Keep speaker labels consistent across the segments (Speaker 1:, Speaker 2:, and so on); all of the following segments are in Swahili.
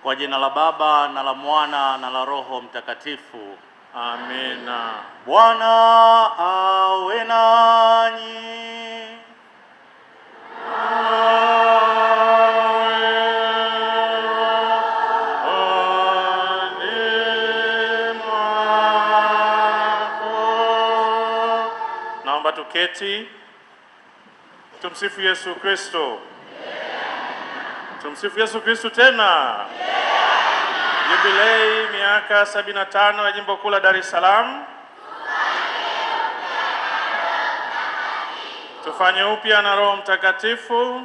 Speaker 1: Kwa jina la Baba na la Mwana na la Roho Mtakatifu.
Speaker 2: Amina.
Speaker 1: Bwana awe nanyi.
Speaker 2: Naomba tuketi. Tumsifu Yesu Kristo. Tumsifu Yesu Kristo tena. Jubilei miaka 75 ya Jimbo Kuu la Dar es Salaam. Tufanye upya na Roho Mtakatifu.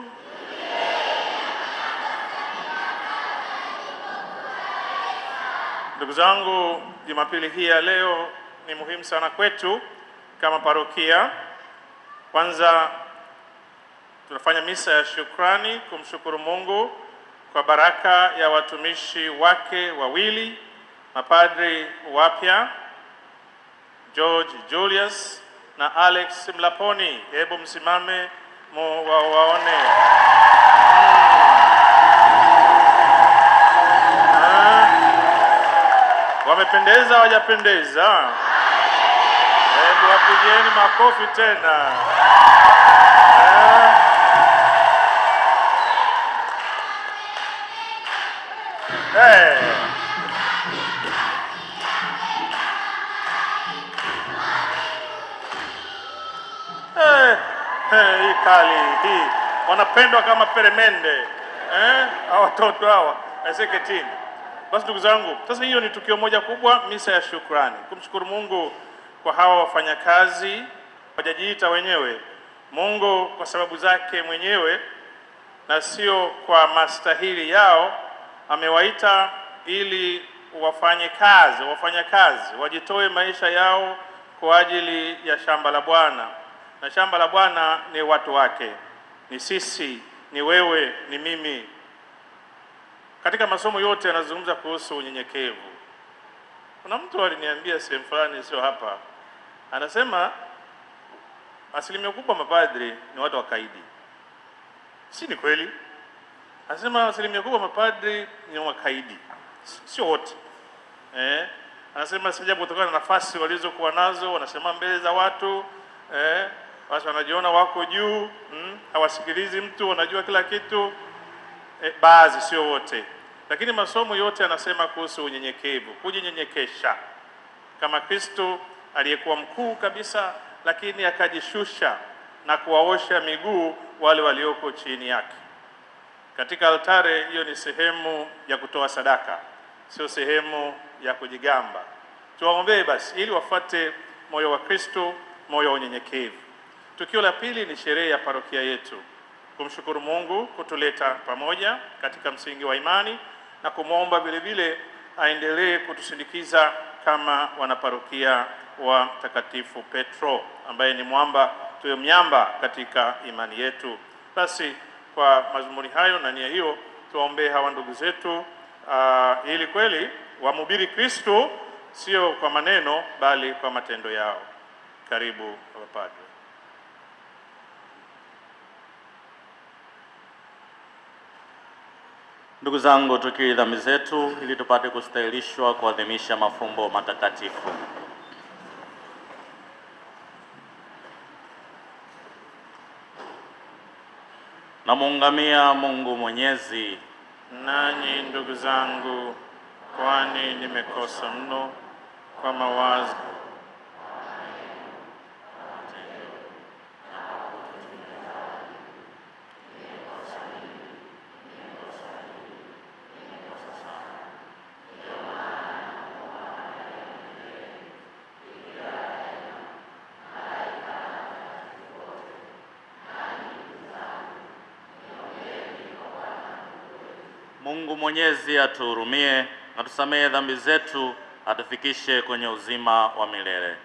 Speaker 2: Ndugu zangu, Jumapili hii ya leo ni muhimu sana kwetu kama parokia. Kwanza tunafanya misa ya shukrani kumshukuru Mungu kwa baraka ya watumishi wake wawili, mapadri wapya George Julius na Alex Mlaponi. Hebu msimame waone. Wamependeza, hawajapendeza? Hebu wapigeni makofi tena. Hii kali hii, wanapendwa kama peremende hawa watoto hawa aseketini. Basi ndugu zangu, sasa hiyo ni tukio moja kubwa, misa ya shukrani, kumshukuru Mungu kwa hawa wafanyakazi. Hawajajiita wenyewe, Mungu kwa sababu zake mwenyewe na sio kwa mastahili yao amewaita ili wafanye kazi, wajitoe maisha yao kwa ajili ya shamba la Bwana. Na shamba la Bwana ni watu wake, ni sisi, ni wewe, ni mimi. Katika masomo yote yanazungumza kuhusu unyenyekevu. Kuna mtu aliniambia sehemu fulani, sio hapa, anasema asilimia kubwa mapadri ni watu wakaidi. Si ni kweli? Anasema asilimia kubwa mapadri ni wakaidi, sio wote. Anasema sababu kutokana na nafasi walizokuwa nazo, wanasema mbele za watu, watu wanajiona wako juu, hawasikilizi mtu, wanajua kila kitu. Baadhi, sio wote. Lakini masomo yote yanasema kuhusu unyenyekevu, kujinyenyekesha kama Kristo aliyekuwa mkuu kabisa, lakini akajishusha na kuwaosha miguu wale walioko chini yake. Katika altare hiyo ni sehemu ya kutoa sadaka, sio sehemu ya kujigamba. Tuwaombee basi ili wafuate moyo wa Kristo, moyo wa unyenyekevu. Tukio la pili ni sherehe ya parokia yetu, kumshukuru Mungu kutuleta pamoja katika msingi wa imani na kumwomba vile vile aendelee kutusindikiza kama wanaparokia wa Mtakatifu Petro ambaye ni mwamba, tuwe miamba katika imani yetu. Basi kwa mazumuni hayo na nia hiyo tuwaombee hawa ndugu zetu ili kweli wamhubiri Kristo, sio kwa maneno bali kwa matendo yao. Karibu wapadre.
Speaker 1: Ndugu zangu, tukiri dhambi zetu ili tupate kustahilishwa kuadhimisha mafumbo matakatifu. Namuungamia Mungu Mwenyezi.
Speaker 2: Nanyi ndugu zangu, kwani nimekosa mno kwa mawazo,
Speaker 1: Mungu Mwenyezi atuhurumie, atusamehe dhambi zetu, atufikishe kwenye uzima wa milele.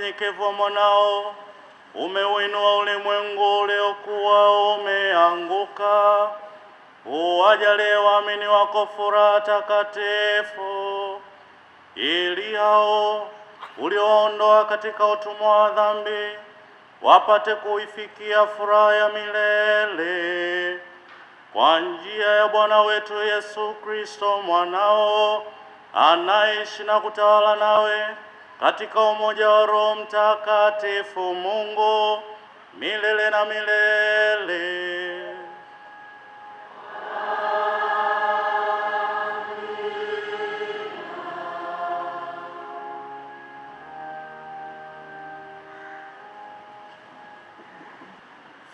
Speaker 1: unyenyekevu wa mwanao umeuinua ulimwengu uliokuwa umeanguka. Uwajalie waamini wako furaha takatifu, ili hao ulioondoa katika utumwa wa dhambi wapate kuifikia furaha ya milele kwa njia ya Bwana wetu Yesu Kristo mwanao, anaishi na kutawala nawe katika umoja wa Roho Mtakatifu Mungu milele na milele.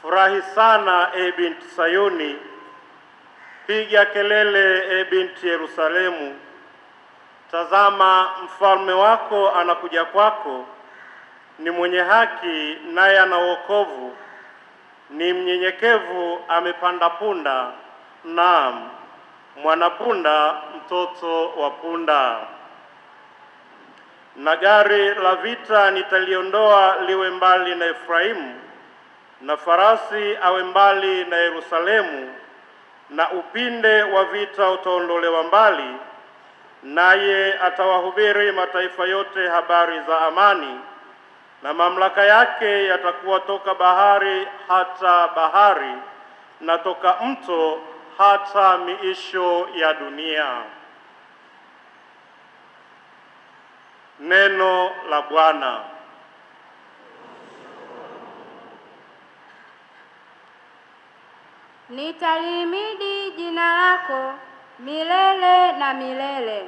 Speaker 3: Furahi sana, e binti Sayuni, piga kelele, e binti Yerusalemu. Tazama, mfalme wako anakuja kwako, ni mwenye haki naye ana wokovu, ni mnyenyekevu, amepanda punda, naam, mwanapunda, mtoto wa punda. Na gari la vita nitaliondoa liwe mbali na Efraimu, na farasi awe mbali na Yerusalemu, na upinde wa vita utaondolewa mbali, naye atawahubiri mataifa yote habari za amani, na mamlaka yake yatakuwa toka bahari hata bahari, na toka mto hata miisho ya dunia. Neno la Bwana.
Speaker 4: Nitalihimidi jina lako milele na milele.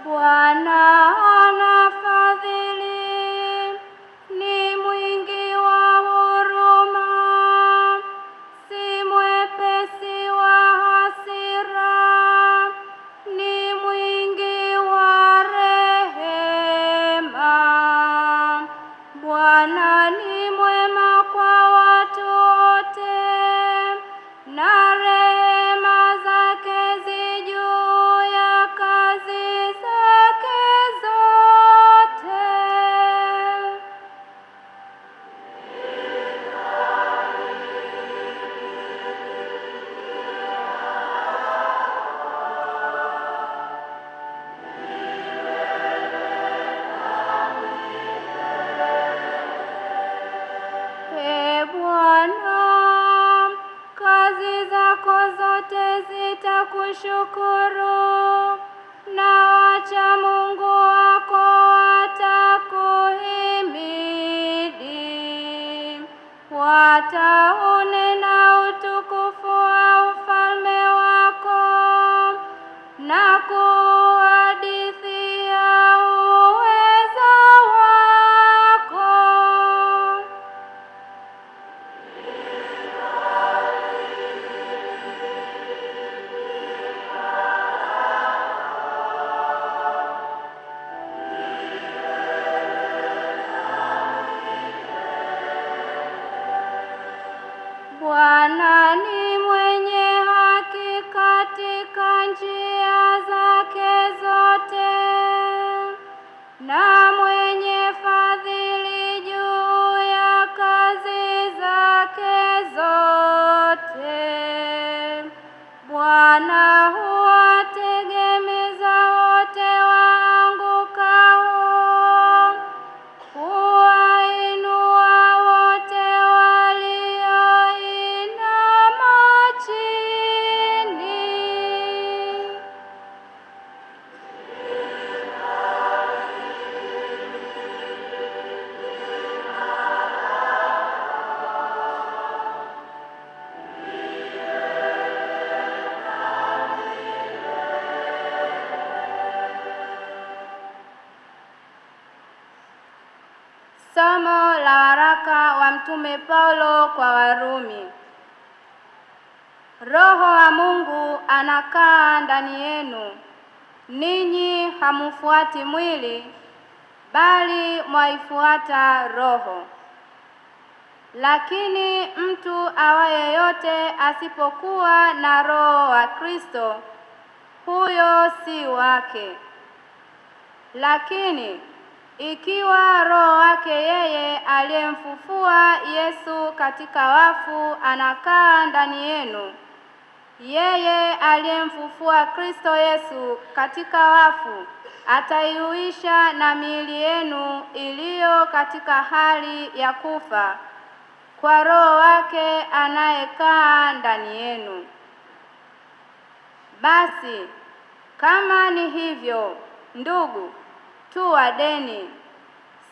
Speaker 4: Bwana anafadhili, ni mwingi wa huruma, si mwepesi wa hasira, ni mwingi wa rehema. Bwana ni mwema kwa watu wote, na rehema zake zi juu ya kazi zake zote. Ee Bwana, kazi zako zote zitakushukuru, na wacha Mungu wako watakuhimidi. Wataunena utukufu wa ufalme wako na kuhadithia uweza wako. Bwana ni mwenye haki katika njia zake zote, na mwenye fadhili juu ya kazi zake zote. Bwana huwategemeza wote waangukao, huwainua wote walioinama chini. Somo la waraka wa Mtume Paulo kwa Warumi. Roho wa Mungu anakaa ndani yenu. Ninyi hamfuati mwili, bali mwaifuata Roho. Lakini mtu awaye yote asipokuwa na Roho wa Kristo, huyo si wake. Lakini ikiwa Roho wake yeye aliyemfufua Yesu katika wafu anakaa ndani yenu, yeye aliyemfufua Kristo Yesu katika wafu ataihuisha na miili yenu iliyo katika hali ya kufa kwa Roho wake anayekaa ndani yenu. Basi kama ni hivyo, ndugu, tu wadeni,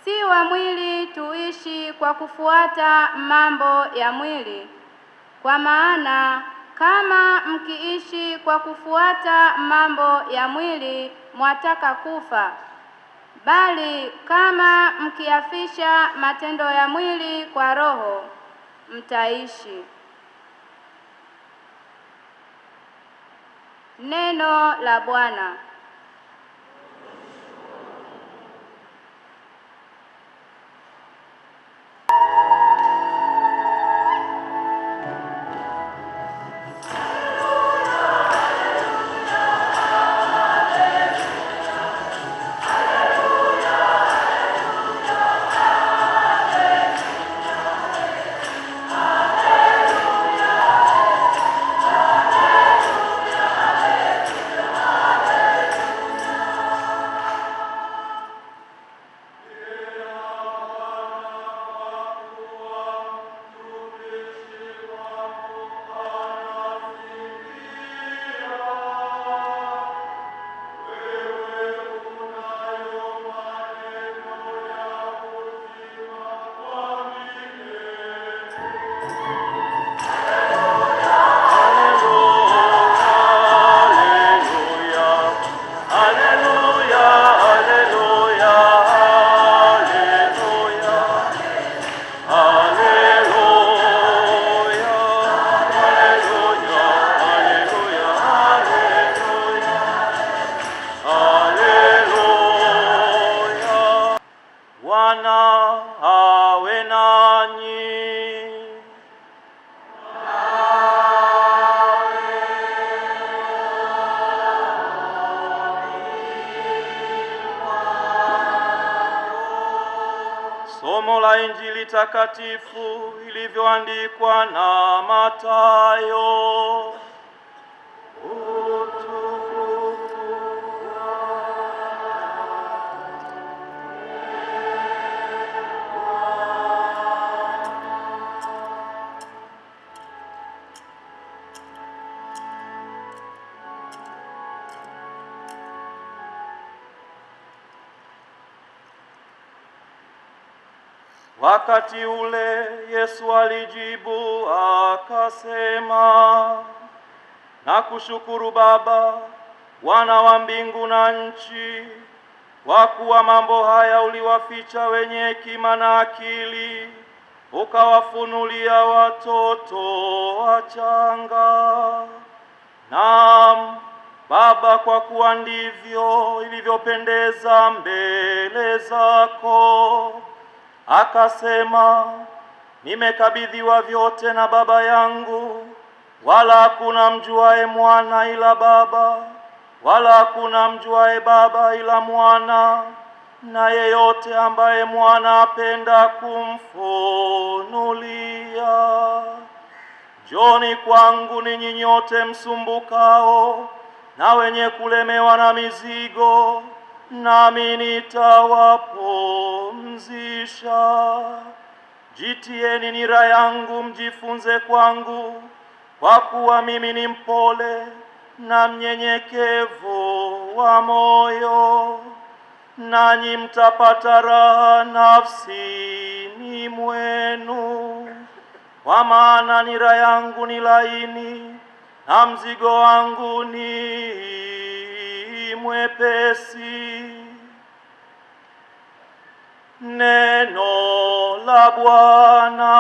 Speaker 4: si wa mwili tuishi kwa kufuata mambo ya mwili. Kwa maana kama mkiishi kwa kufuata mambo ya mwili, mwataka kufa. Bali kama mkiafisha matendo ya mwili kwa Roho, mtaishi. Neno la Bwana.
Speaker 3: Bwana awe nanyi. Somo la Injili takatifu ilivyoandikwa na Mathayo. Wakati ule Yesu alijibu akasema, nakushukuru Baba, Bwana wa mbingu na nchi, kwa kuwa mambo haya uliwaficha wenye hekima na akili, ukawafunulia watoto wachanga. Naam Baba, kwa kuwa ndivyo ilivyopendeza mbele zako. Akasema, nimekabidhiwa vyote na Baba yangu, wala hakuna mjuaye Mwana ila Baba, wala hakuna mjuaye Baba ila Mwana, na yeyote ambaye Mwana apenda kumfunulia. Njooni kwangu ninyi nyote msumbukao na wenye kulemewa na mizigo, nami nitawapumzisha. Jitieni nira yangu mjifunze kwangu, kwa kuwa mimi ni mpole na mnyenyekevu wa moyo, nanyi mtapata raha nafsini mwenu. Kwa maana nira yangu ni laini na mzigo wangu ni mwepesi. Neno la Bwana.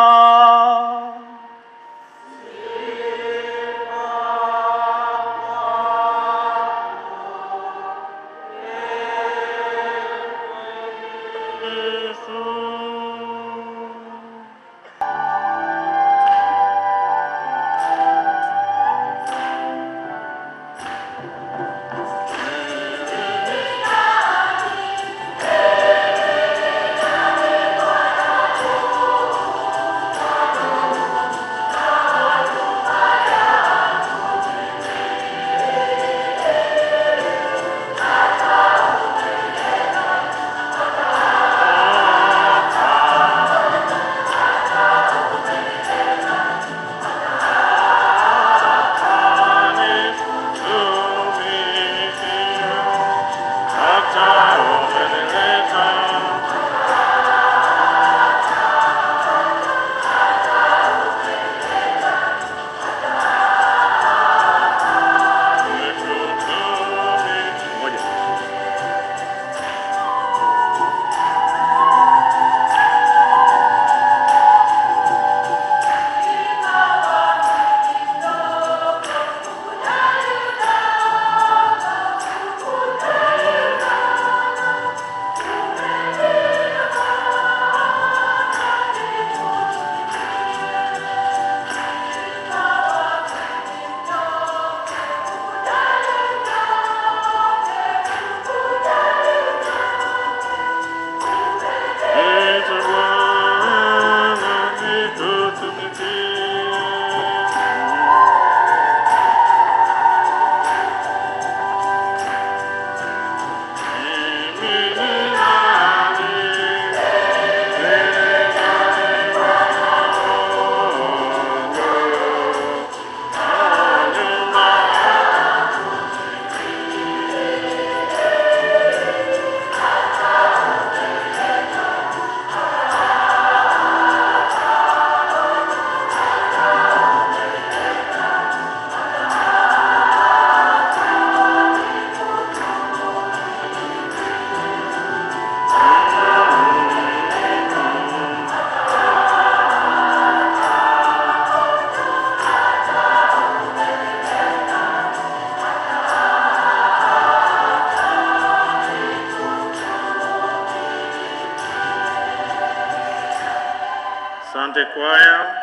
Speaker 2: Asante kwaya,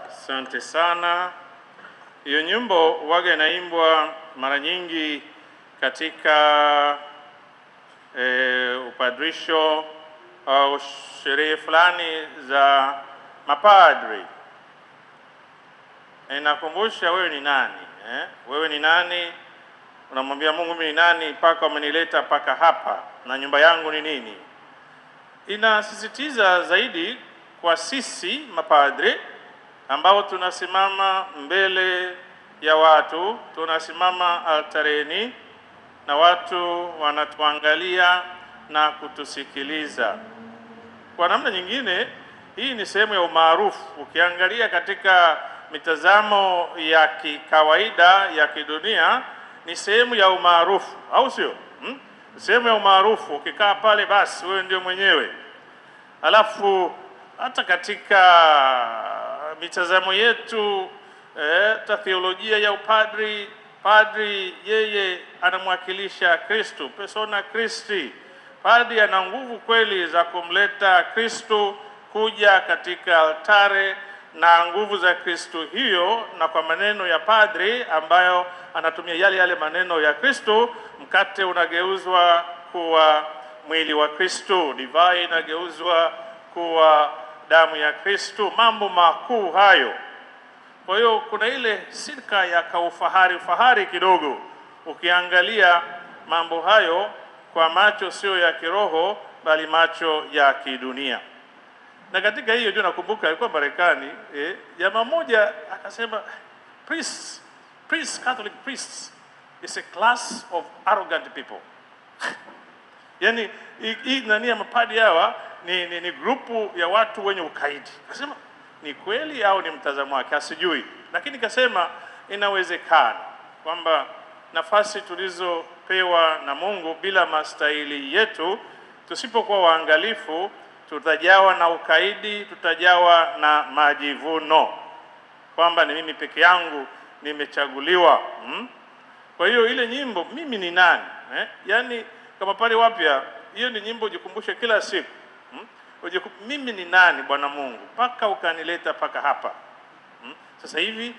Speaker 2: asante sana. Hiyo nyimbo waga inaimbwa mara nyingi katika upadrisho au sherehe fulani za mapadri. Inakumbusha wewe ni nani, wewe ni nani? Unamwambia Mungu mimi ni nani mpaka umenileta mpaka hapa, na nyumba yangu ni nini? Inasisitiza zaidi kwa sisi mapadri ambao tunasimama mbele ya watu, tunasimama altareni na watu wanatuangalia na kutusikiliza. Kwa namna nyingine, hii ni sehemu ya umaarufu. Ukiangalia katika mitazamo ya kikawaida ya kidunia, ni sehemu ya umaarufu, au sio? Sehemu ya umaarufu, ukikaa pale basi wewe ndio mwenyewe. Alafu hata katika mitazamo yetu ta theolojia ya upadri, padri yeye anamwakilisha Kristo, persona Christi. Padri ana nguvu kweli za kumleta Kristo kuja katika altare, na nguvu za Kristo hiyo, na kwa maneno ya padri ambayo anatumia yale maneno ya Kristo, mkate unageuzwa kuwa mwili wa Kristo, divai inageuzwa kuwa damu ya Kristo, mambo makuu hayo. Kwa hiyo kuna ile silka ya kaufahari kidogo ukiangalia mambo hayo kwa macho sio ya kiroho bali macho ya kidunia. Na katika hiyo ndio nakumbuka alikuwa Marekani, jamaa mmoja akasema Catholic priests is a class of arrogant people. Yaani hii nani ya mapadi hawa ni grupu ya watu wenye ukaidi. Akasema ni kweli au ni mtazamo wake, asijui, lakini kasema inawezekana kwamba nafasi tulizopewa na Mungu bila mastahili yetu Tusipokuwa waangalifu, tutajawa na ukaidi, tutajawa na majivuno kwamba ni mimi peke yangu nimechaguliwa. Kwa hiyo ile nyimbo mimi ni nani, yaani kama pale wapya, hiyo ni nyimbo ujikumbushe kila siku. Mimi ni nani Bwana Mungu mpaka ukanileta mpaka hapa. Sasa hivi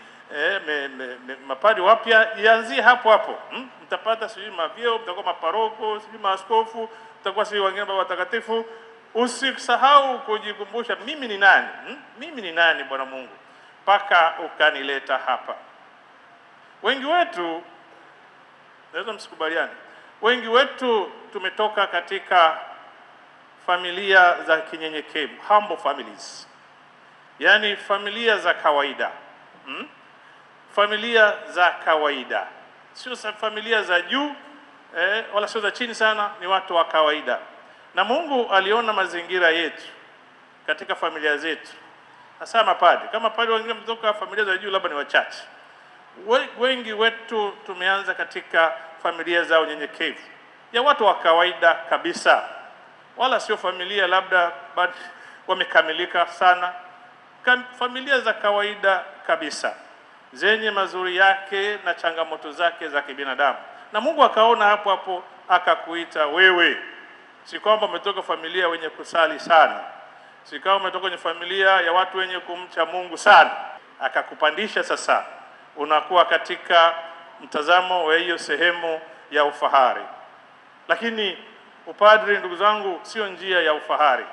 Speaker 2: mapadi wapya ianzie hapo hapo. Mtapata sijui mavyeo, mtakuwa maparoko, sijui maaskofu, mtakuwa sijui wengine baba watakatifu. Usisahau kujikumbusha mimi ni nani. Mimi ni nani Bwana Mungu mpaka ukanileta hapa. Wengi wetu, naweza msikubaliane, wengi wetu tumetoka katika familia za kinyenyekevu, humble families, yaani familia za kawaida. Familia za kawaida, sio familia za juu wala sio za chini sana, ni watu wa kawaida. Na Mungu aliona mazingira yetu katika familia zetu, hasa mapadi. Kama padi wengine mtoka familia za juu labda ni wachache. Wengi wetu tumeanza katika familia za unyenyekevu, ya watu wa kawaida kabisa, wala sio familia labda wamekamilika sana. Familia za kawaida kabisa zenye mazuri yake na changamoto zake za kibinadamu. Na Mungu akaona hapo hapo akakuita wewe. Si kwamba umetoka familia wenye kusali sana, si kama umetoka kwenye familia ya watu wenye kumcha Mungu sana. Akakupandisha sasa, unakuwa katika mtazamo wa hiyo sehemu ya ufahari. Lakini upadri, ndugu zangu, sio njia ya ufahari.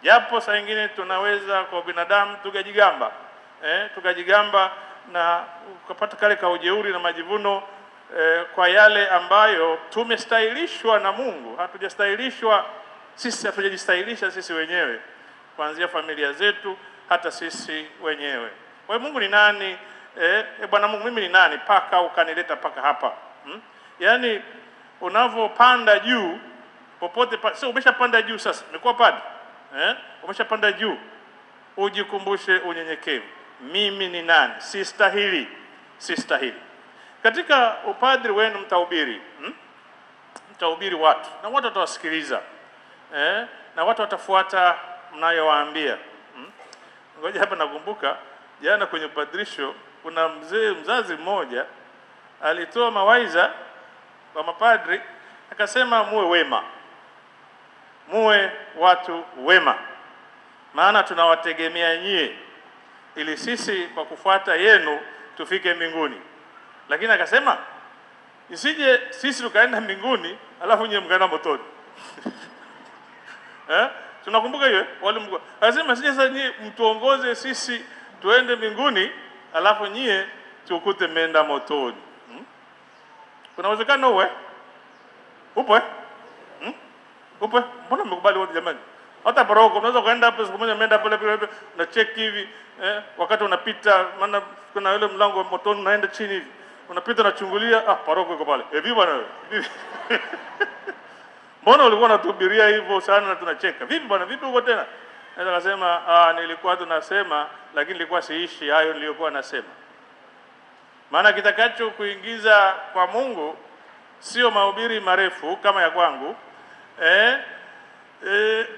Speaker 2: Japo saa nyingine tunaweza kwa binadamu tukajigamba na ukapata kale ka ujeuri na majivuno kwa yale ambayo tumestahilishwa na Mungu. Hatujastahilishwa sisi, hatujajistahilisha sisi wenyewe, kuanzia familia zetu hata sisi wenyewe. Kwa hiyo Mungu ni nani? Bwana Mungu, mimi ni nani paka ukanileta paka hapa? Yaani unavopanda juu popote sio umeshapanda juu sasa, umekuwa padri. Umeshapanda juu, ujikumbushe unyenyekevu. Mimi ni nani? Sistahili. Katika upadri wenu mtahubiri, mtahubiri watu na watu watawasikiliza, na watu watafuata mnayowaambia. Ngoja hapa, nakumbuka jana kwenye upadrisho kuna mzazi mmoja alitoa mawaidha kwa mapadri, akasema muwe wema, muwe watu wema, maana tunawategemea nyie ili sisi kwa kufuata yenu tufike mbinguni. Lakini akasema isije sisi tukaenda mbinguni alafu nyie mkaenda motoni. Tunakumbuka hiyo walimu. Akasema sije sasa nyie mtuongoze sisi tuende mbinguni alafu nyie tukute menda motoni. Kuna uwezekano uwe? Upo Upo? Mbona mmekubali wote jamani? Hata paroko unaweza kwenda hapo siku moja, umeenda pale na check hivi, wakati unapita, maana kuna yule mlango wa motoni unaenda chini hivi. Unapita na chungulia, paroko iko pale. Vipi bwana wewe? Mbona ulikuwa unatuhubiria hivyo sana na tunacheka? Vipi bwana, vipi uko tena? Naweza kusema nilikuwa tunasema lakini nilikuwa siishi hayo niliyokuwa nasema. Maana kitakacho kuingiza kwa Mungu sio mahubiri marefu kama ya kwangu,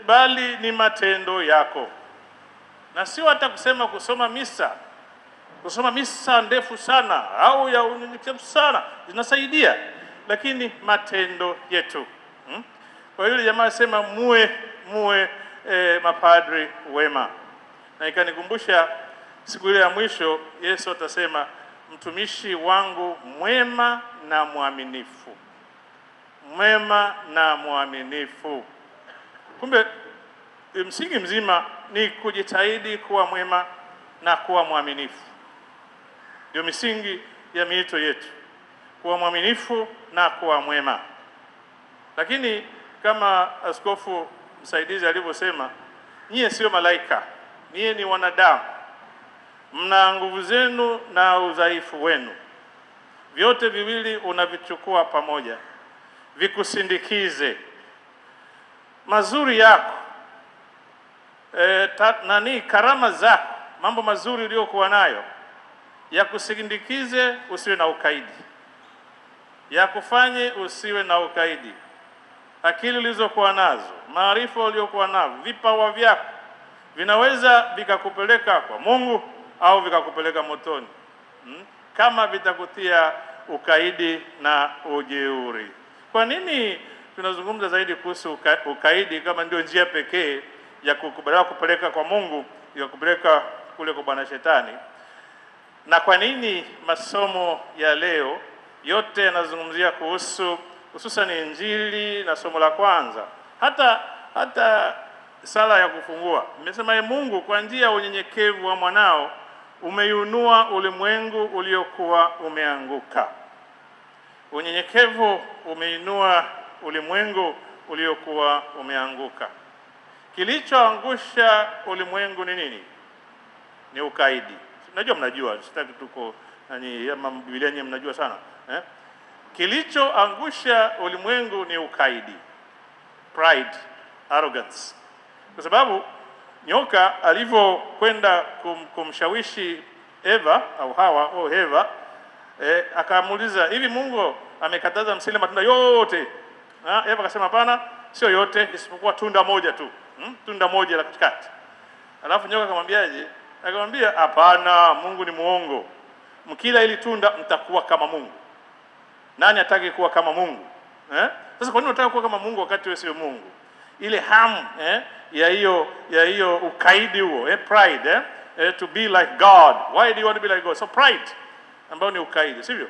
Speaker 2: bali ni matendo yako. Na sio hata kusoma misa ndefu sana au ya unyenyekevu sana, zinasaidia, lakini matendo yetu. Kwa hiyo jamaa sema muwe mapadri wema. Na ikanikumbusha siku ile ya mwisho Yesu atasema, mtumishi wangu mwema na mwaminifu. Mwema na mwaminifu. Kumbe msingi mzima ni kujitahidi kuwa mwema na kuwa mwaminifu. Ndio misingi ya miito yetu, kuwa mwaminifu na kuwa mwema. Lakini kama askofu msaidizi alivyosema, nyie sio malaika, nyie ni wanadamu. Mna nguvu zenu na udhaifu wenu, vyote viwili unavichukua pamoja vikusindikize. Mazuri yako, karama zako, mambo mazuri uliyokuwa nayo ya kusindikize, usiwe na ukaidi, ya kufanye usiwe na ukaidi. akili ulizokuwa nazo, maarifa uliokuwa navyo, vipawa vyako vinaweza vikakupeleka kwa Mungu au vikakupeleka motoni, kama vitakutia ukaidi na ujeuri. Kwa nini tunazungumza zaidi kuhusu ukaidi kama ndio njia pekee ya kupeleka kwa Mungu, ya kupeleka kule kwa Bwana Shetani? Na kwa nini masomo ya leo yote yanazungumzia kuhusu hususan Injili na somo la kwanza, hata sala ya kufungua? Nimesema Mungu kwa njia ya unyenyekevu wa mwanao umeiunua ulimwengu uliokuwa umeanguka. Unyenyekevu umeinua ulimwengu uliokuwa umeanguka. Kilichoangusha ulimwengu ni nini? Ni ukaidi. Mnajua, sitaki tuko ama Biblia yenyewe mnajua sana, Kilichoangusha ulimwengu ni ukaidi, pride, arrogance. Kwa sababu nyoka alivyokwenda kumshawishi Eva au Hawa au Eva, akamuuliza, hivi Mungu amekataza msile matunda yote? Eva akasema hapana, sio yote isipokuwa tunda moja tu, tunda moja la katikati. Alafu nyoka akamwambiaje? Akamwambia hapana, Mungu ni muongo, mkila ili tunda mtakuwa kama Mungu. Nani ataki kuwa kama Mungu? Sasa kwa nini unataka kuwa kama Mungu wakati wewe sio Mungu? Ile hamu ya hiyo ukaidi huo, pride, to be like God. Why do you want to be like God? So pride ambao ni ukaidi, sivyo?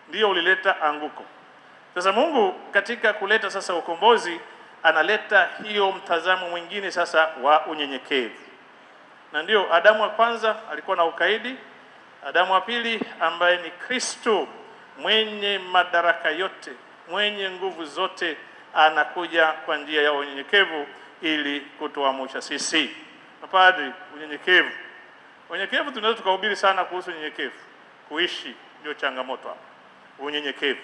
Speaker 2: Ndio ulileta anguko. Sasa Mungu katika kuleta sasa ukombozi analeta hiyo mtazamo mwingine sasa wa unyenyekevu. Na ndio Adamu wa kwanza alikuwa na ukaidi. Adamu wa pili ambaye ni Kristo mwenye madaraka yote, mwenye nguvu zote, anakuja kwa njia ya unyenyekevu ili kutuamsha sisi. Mapadri, unyenyekevu. Unyenyekevu tunaweza tukahubiri sana kuhusu unyenyekevu. Kuishi ndio changamoto hapa. Unyenyekevu.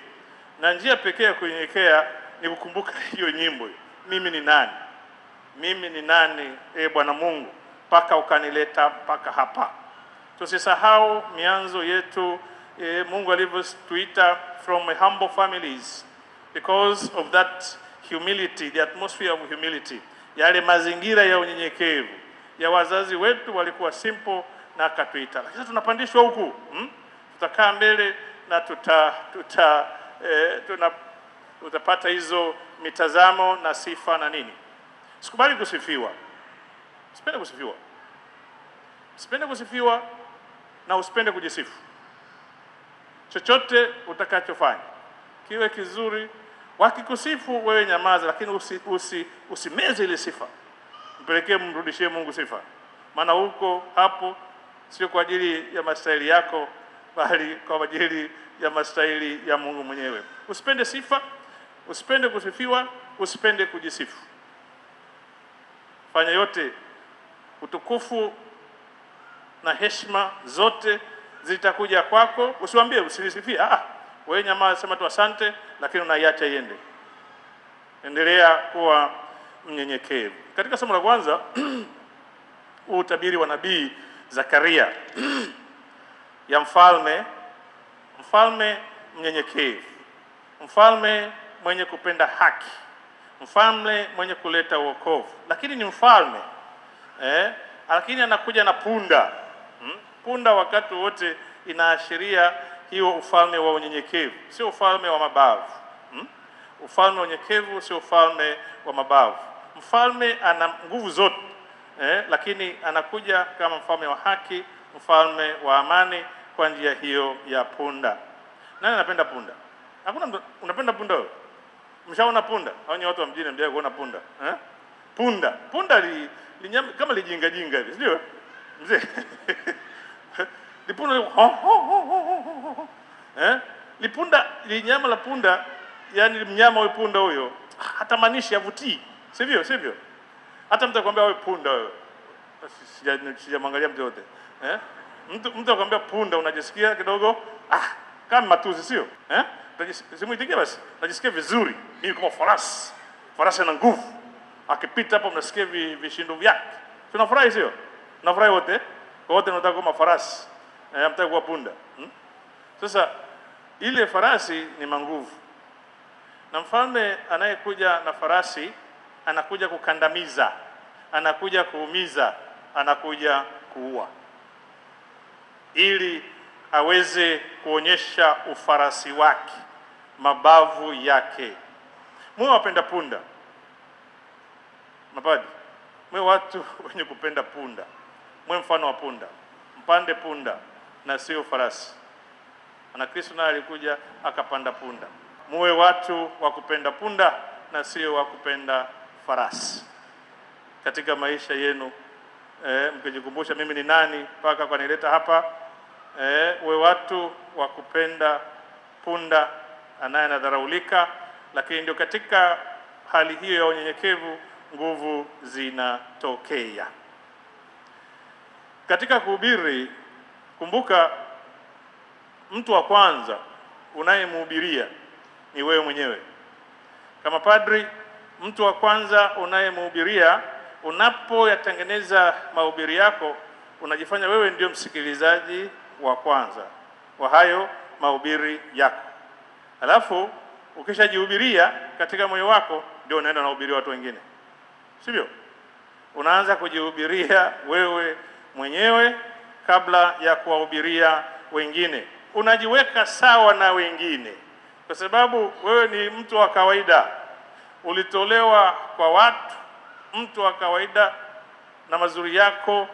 Speaker 2: Na njia pekee ya kunyenyekea ni kukumbuka hiyo nyimbo. Mimi ni nani? Mimi ni nani, Bwana Mungu, mpaka ukanileta mpaka hapa. Tusisahau mianzo yetu, Mungu alivyotuita from humble families, because of that humility, the atmosphere of humility, yale mazingira ya unyenyekevu ya wazazi wetu walikuwa simple na akatuita. Lakini tunapandishwa huku, tutakaa mbele na utapata hizo mitazamo na sifa na nini. Sikubali kusifiwa. Usipende kusifiwa. Usipende kusifiwa na usipende kujisifu. Chochote utakachofanya kiwe kizuri, wakikusifu wewe nyamaza, lakini usimeze ile sifa. Mrudishie Mungu sifa. Maana huko hapo sio kwa ajili ya mastaili yako, bali kwa ajili ya mastaili ya Mungu mwenyewe. Usipende sifa, usipende kusifiwa, usipende kujisifu. Fanya yote, utukufu na heshima zote zitakuja kwako. Usiwaambie usinisifie, wewe nyamaza, sema tu asante, lakini unaiacha iende. Endelea kuwa mnyenyekevu. Katika somo la kwanza utabiri wa nabii Zakaria ya mfalme mnyenyekevu, mfalme mwenye kupenda haki, mfalme mwenye kuleta wokovu. Lakini ni mfalme lakini anakuja na punda. Punda wakati wote inaashiria hiyo ufalme wa unyenyekevu, sio ufalme wa mabavu. Ufalme wa unyenyekevu sio ufalme wa mabavu. Mfalme ana nguvu zote, lakini anakuja kama mfalme wa haki, mfalme wa amani kwa njia hiyo ya punda. Nani anapenda punda? Hakuna mtu unapenda punda wewe? Mshaona punda? Au ni watu wa mjini ndio kuona punda? Punda kama lijinga hivi, sio? Mzee. Lipunda lipunda linyama la punda, yani mnyama wa punda huyo hata manishi yavutii, sivyo? Hata mtu akwambia wewe punda wewe, sijamwangalia mtu yote, mtu akwambia punda unajisikia kidogo kama matusi, sio? Simuitikia basi, najisikia vizuri. Mimi kama farasi na nguvu, akipita hapo mnasikia vishindo vyake, tunafurahi, sio? Tunafurahi wote tunataka kama farasi, mtaka kuwa punda. Sasa ile farasi ni manguvu, Na mfalme anayekuja na farasi anakuja kukandamiza, anakuja kuumiza, anakuja kuua, ili aweze kuonyesha ufarasi wake, mabavu yake. Mwe wapenda punda, mapadi, mwe watu wenye kupenda punda, mwe mfano wa punda, mpande punda na sio farasi. Na Kristo naye alikuja akapanda punda. Muwe watu wa kupenda punda na sio wa kupenda farasi katika maisha yenu. Mkijikumbusha mimi ni nani mpaka kanileta hapa. Uwe watu wa kupenda punda anaye anadharaulika, lakini ndio katika hali hiyo ya unyenyekevu nguvu zinatokea. Katika kuhubiri, kumbuka mtu wa kwanza unayemhubiria ni wewe mwenyewe. Kama padri, mtu wa kwanza unayemhubiria, unapoyatengeneza mahubiri yako, unajifanya wewe ndio msikilizaji wa kwanza wa hayo mahubiri yako. Alafu ukishajihubiria katika moyo wako, ndio unaenda kuhubiria watu wengine, sivyo? Unaanza kujihubiria wewe mwenyewe kabla ya kuwahubiria wengine. Unajiweka sawa na wengine, kwa sababu wewe ni mtu wa kawaida, ulitolewa kwa watu, mtu wa kawaida na mazuri yako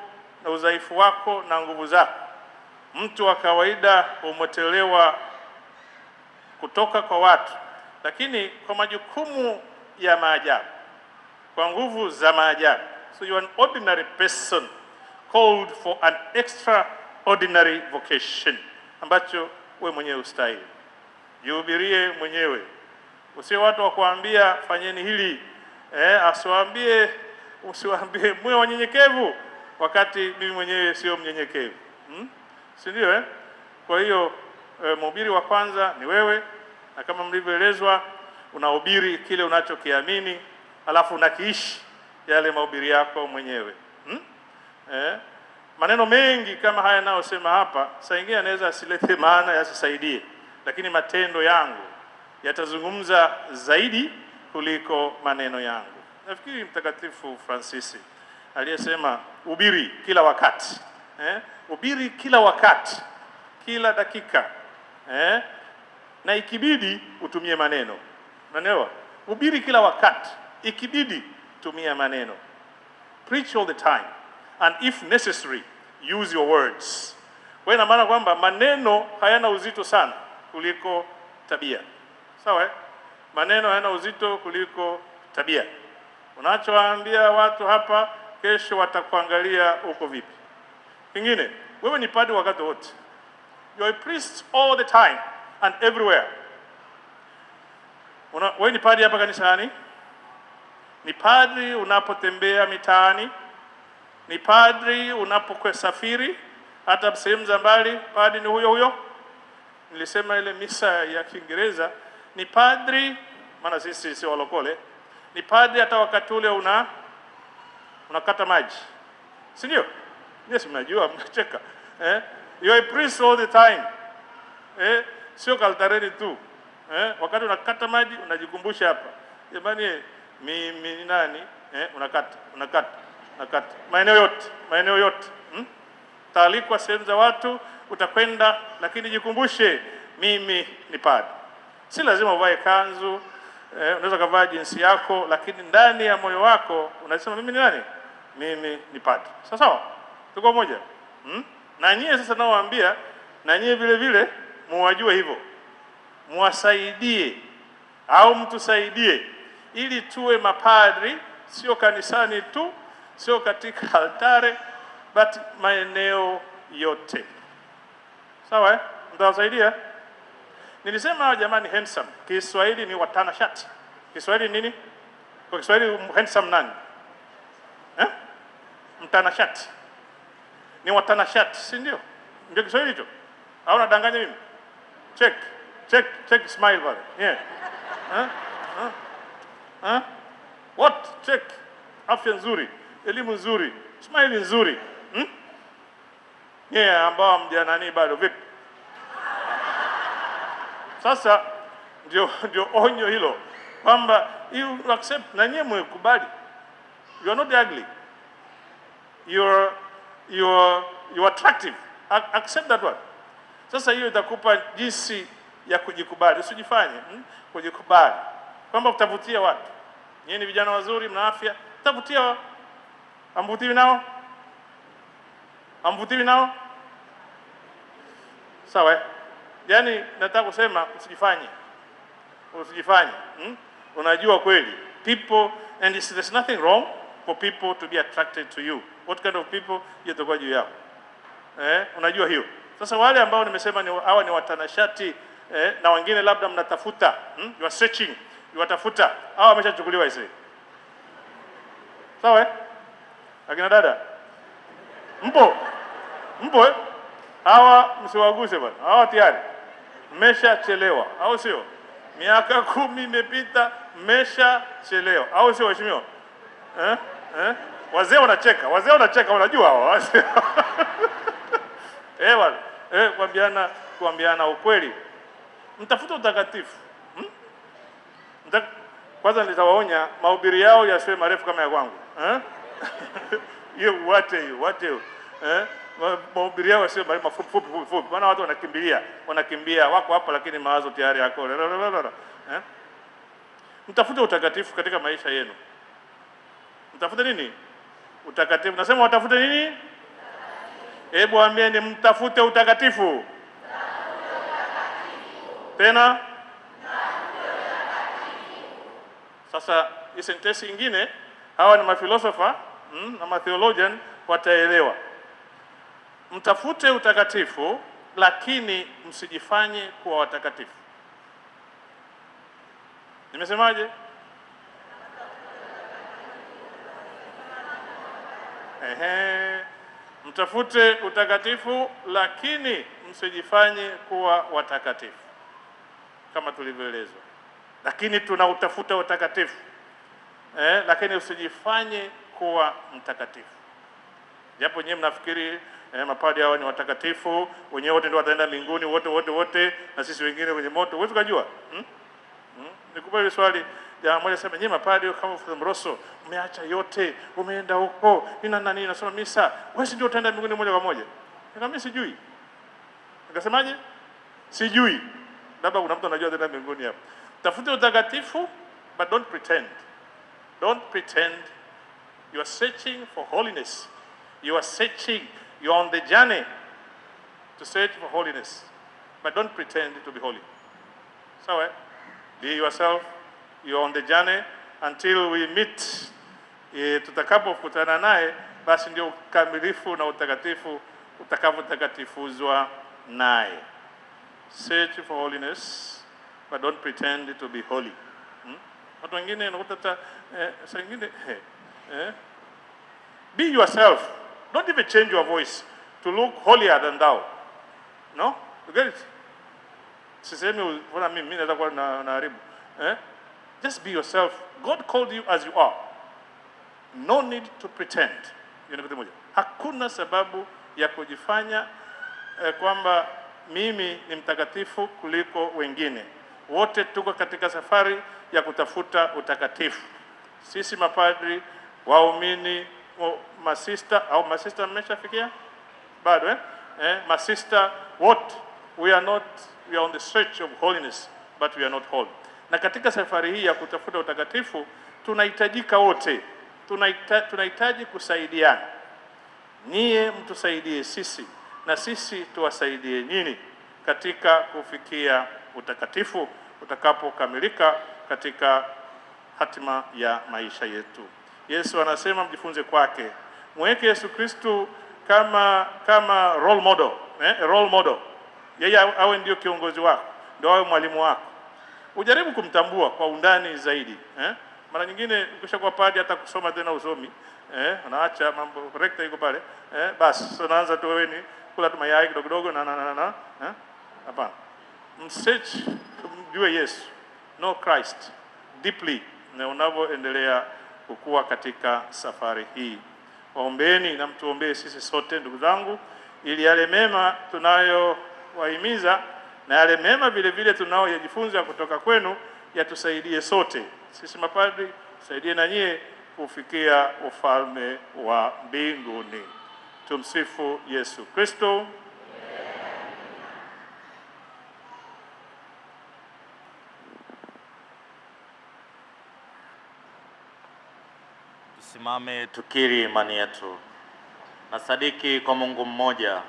Speaker 2: na udhaifu wako na nguvu zako. Mtu wa kawaida umetolewa kutoka kwa watu, lakini kwa majukumu ya maajabu, kwa nguvu za maajabu. So you are an ordinary person called for an extraordinary vocation, ambacho wewe mwenyewe ustahili. Jihubirie mwenyewe, usio watu wa kuambia fanyeni hili, usiwaambie mwe wanyenyekevu wakati mimi mwenyewe sio mnyenyekevu, si ndio? Kwa hiyo mhubiri wa kwanza ni wewe, na kama mlivyoelezwa, unahubiri kile unachokiamini, alafu unakiishi yale mahubiri yako mwenyewe. Maneno mengi kama haya nayosema hapa, saa ingine yanaweza asilete maana, yasisaidie, lakini matendo yangu yatazungumza zaidi kuliko maneno yangu. Nafikiri Mtakatifu Fransisi aliyesema hubiri kila wakati, hubiri kila wakati, kila dakika, na ikibidi utumie maneno. Unaelewa? Hubiri kila wakati, ikibidi tumia maneno. Preach all the time, and if necessary use your words. Kwa ina maana kwamba maneno hayana uzito sana kuliko tabia. Sawa? Maneno hayana uzito kuliko tabia. Unachowaambia watu hapa, kesho watakuangalia uko vipi. Kingine, wewe ni padri wakati wote. You are a priest all the time and everywhere. Wewe ni padri hapa kanisani, ni padri unapotembea mitaani, ni padri unaposafiri hata sehemu za mbali, padri ni huyo huyo. Nilisema ile misa ya Kiingereza, ni padri, maana sisi si walokole, ni padri hata wakati ule unakata maji, si ndio? Yes, mnajua, mnacheka. You are a priest all the time. Sio kaltareni tu. Wakati unakata maji unajikumbusha hapa, jamani, mimi ni nani? Unakata maeneo yote. Taalikwa sehemu za watu utakwenda, lakini jikumbushe mimi ni padri. Si lazima uvae kanzu, unaweza kuvaa jinsi yako, lakini ndani ya moyo wako unasema mimi ni nani? Mimi ni padri. Sawa? Tuko moja? Na nyie sasa nawaambia, na nyie vile vile muwajue hivyo. Muwasaidie au mtusaidie ili tuwe mapadri, sio kanisani tu, sio katika altare, but maeneo yote. Sawa? Mtawasaidia? Nilisema jamani, handsome Kiswahili ni watanashati. Kiswahili nini? Kwa Kiswahili handsome nani? Mtanashati. Ni watanashati, si ndio? Ndio Kiswahili hicho? Au nadanganya mimi? Check smile pale. Yeah. What? Check. Afya nzuri, elimu nzuri, smile nzuri. Ambao mjanani bado vipi? Sasa Ndio onyo hilo, kwamba you accept na nyie mwekubali. You are not ugly, you are attractive. Accept that one. Sasa hiyo itakupa jinsi ya kujikubali. Usijifanye kujikubali kwamba utavutia watu. Nyinyi ni vijana wazuri, mna afya, utavutia. Amvutiwi nao? Amvutiwi nao? Sawa. Yaani nataka kusema usijifanye. Usijifanye. Unajua kweli people, and there's nothing wrong for people to be attracted to you. What kind of people? Yatakuwa juu yao. Unajua hiyo. Sasa wale ambao nimesema hawa ni watanashati, na wengine labda mnatafuta, you are searching, you watafuta, hawa wameshachukuliwa hizi. Sawa? Akina dada, mpo hawa msiwaguse bwana, hawa tayari mmeshachelewa, au sio? Miaka 10 imepita, mmeshachelewa, au sio waheshimiwa? Wazee wanacheka, unajua hawa bwana. Kuambiana ukweli, mtafuta utakatifu. Kwanza nitawaonya mahubiri yao yasiwe marefu kama ya kwangu. Hiyo uache hiyo. Mahubiri yao yasiwe mafupi. Maana watu wanakimbia wako hapa, lakini mawazo tayari yako. Mtafute utakatifu katika maisha yenu. Mtafute nini? Utakatifu. Nasema watafute nini? Hebu ambieni, mtafute utakatifu. Tena sasa hii sentensi nyingine, hawa ni mafilosofa na matheologian wataelewa. Mtafute utakatifu, lakini msijifanye kuwa watakatifu. Nimesemaje? Mtafute utakatifu, lakini msijifanye kuwa watakatifu, kama tulivyoelezwa. Lakini tunautafuta utakatifu, lakini usijifanye kuwa mtakatifu. Japo nyewe mnafikiri mapadri hao ni watakatifu, wenyewe wote ndio wataenda mbinguni, wote na sisi wengine kwenye moto. Wewe ukajua? Nikupa ile swali ya mmoja, sema nyewe mapadri kama Father Mroso, umeacha yote, umeenda huko, nini nasoma misa, wewe ndio utaenda mbinguni moja kwa moja. Mimi sijui. Nikasemaje? Sijui. Labda kuna mtu anajua ataenda mbinguni hapo. Tafuta utakatifu, but don't pretend. Don't pretend. You are searching for holiness. You are on the journey to search for holiness. But don't pretend to be holy. So, be yourself. You are on the journey until we meet. Tutakapokutana naye, basi ndio ukamilifu na utakatifu utakavyotakatifuuzwa naye. Search for holiness, but don't pretend to be holy. Watu wengine unakuta saa nyingine be yourself. Don't even change your voice to look holier than thou. No? You get it? Sisemi mbona mimi naweza kuwa na haribu. Just be yourself. God called you as you are. No need to pretend. Hakuna sababu ya kujifanya kwamba mimi ni mtakatifu kuliko wengine. Wote tuko katika safari ya kutafuta utakatifu. Sisi mapadri, waumini, masista mmeshafikia? Bado masista, we are on the search of holiness, but we are not holy. Na katika safari hii ya kutafuta utakatifu tunahitajika wote. Tunahitaji kusaidiana. Nyie mtusaidie sisi na sisi tuwasaidie nyinyi katika kufikia utakatifu utakapokamilika katika hatima ya maisha yetu. Yesu anasema mjifunze kwake. Mweke Yesu Kristo kama role model, role model. Yeye awe ndio kiongozi wako, ndio awe mwalimu wako. Ujaribu kumtambua kwa undani zaidi, Mara nyingine ukishakuwa padri hata kusoma tena usomi, anaacha mambo, rector yuko pale, basi unaanza tu wewe ni kula tu mayai kidogo na hapana. Msearch kumjue Yesu, know Christ deeply, na unavyoendelea kukua katika safari hii. Waombeni na mtuombee sisi sote ndugu zangu, ili yale mema tunayowahimiza na yale mema vile vile tunaoyajifunza kutoka kwenu yatusaidie sote sisi mapadri, tusaidie na nyie kufikia ufalme wa mbinguni. Tumsifu Yesu Kristo.
Speaker 1: Tusimame tukiri imani yetu. Nasadiki kwa Mungu mmoja,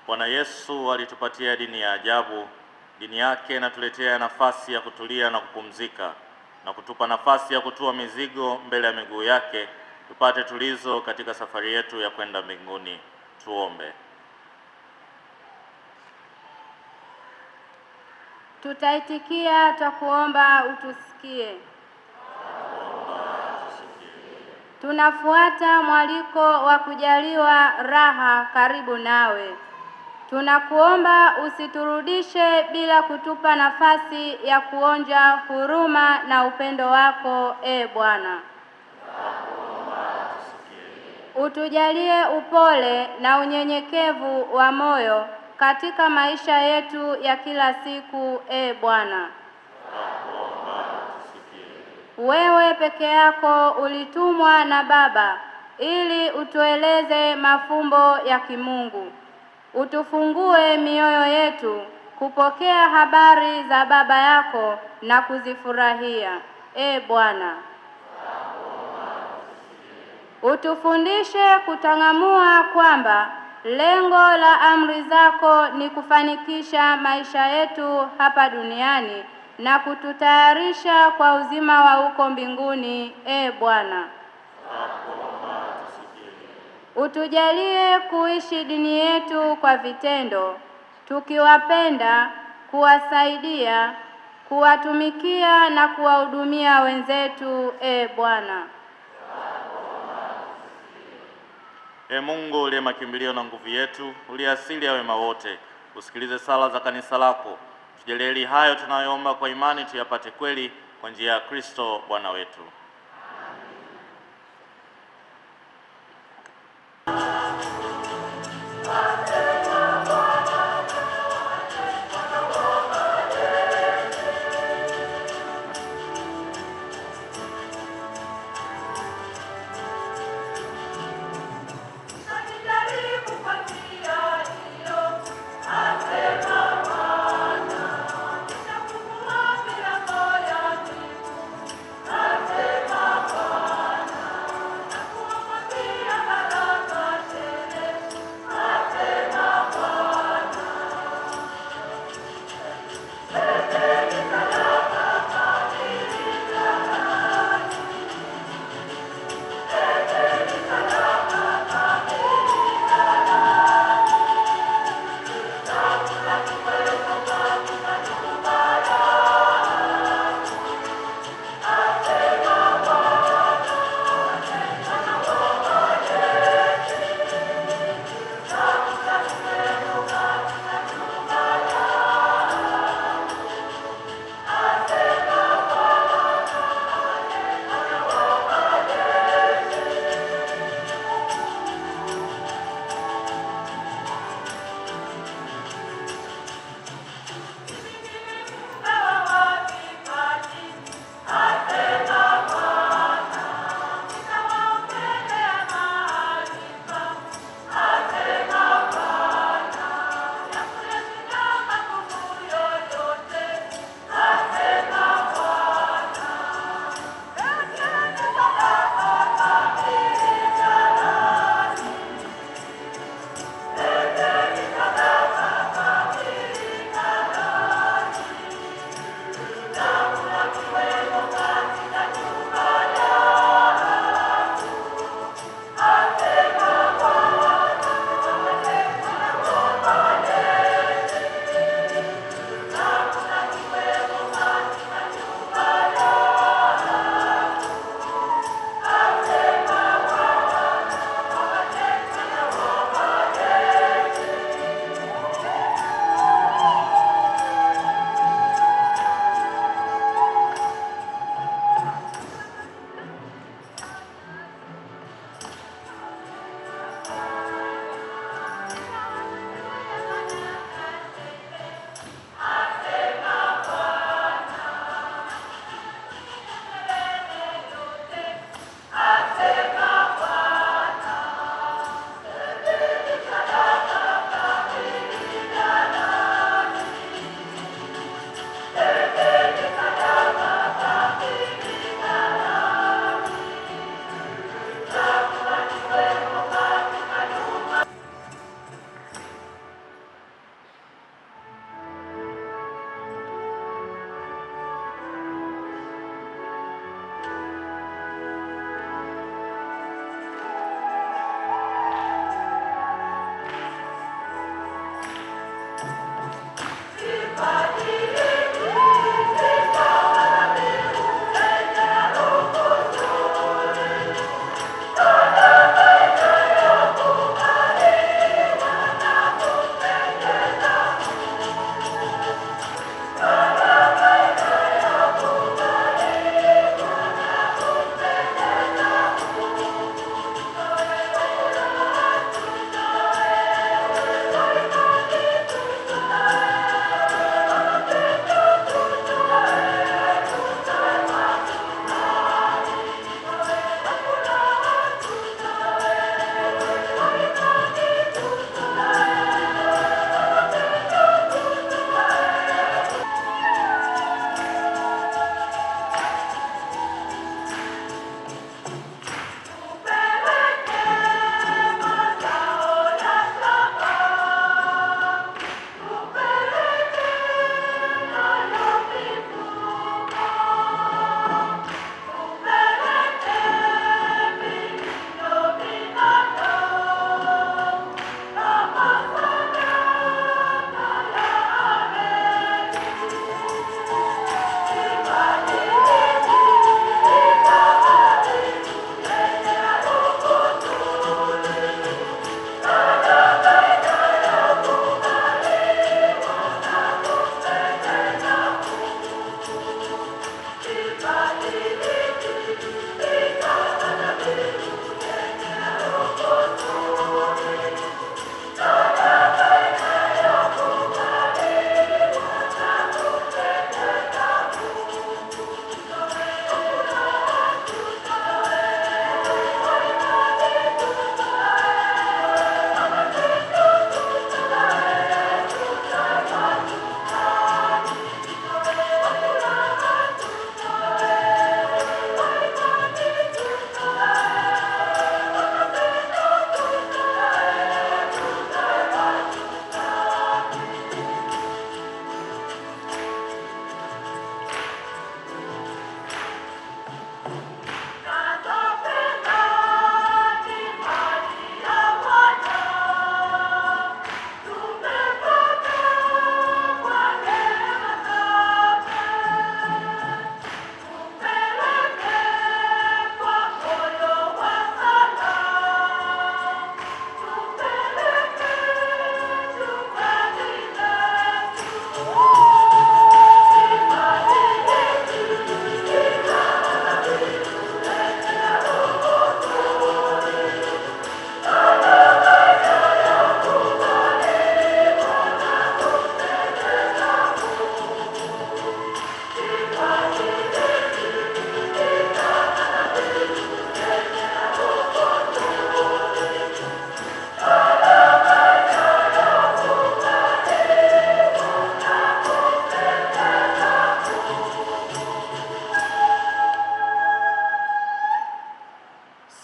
Speaker 1: Bwana Yesu alitupatia dini ya ajabu. Dini yake inatuletea nafasi ya kutulia na kupumzika na kutupa nafasi ya kutua mizigo mbele ya miguu yake, tupate tulizo katika safari yetu ya kwenda mbinguni. Tuombe.
Speaker 4: Tutaitikia, twakuomba utusikie. Tunafuata mwaliko wa kujaliwa raha karibu nawe. Tunakuomba usiturudishe bila kutupa nafasi ya kuonja huruma na upendo wako, Bwana. Utujalie upole na unyenyekevu wa moyo katika maisha yetu ya kila siku, Bwana. Wewe peke yako ulitumwa na Baba ili utueleze mafumbo ya kimungu. Utufungue mioyo yetu kupokea habari za Baba yako na kuzifurahia, Bwana. Utufundishe kutang'amua kwamba lengo la amri zako ni kufanikisha maisha yetu hapa duniani na kututayarisha kwa uzima wa huko mbinguni, Bwana. Utujalie kuishi dini yetu kwa vitendo, tukiwapenda, kuwasaidia, kuwatumikia na kuwahudumia wenzetu, Bwana.
Speaker 1: Mungu uliye makimbilio na nguvu yetu, uliye asili ya wema wote, usikilize sala za kanisa lako. Tujalie hayo tunayoomba kwa imani tuyapate kweli kwa njia ya Kristo Bwana wetu.
Speaker 5: Amen.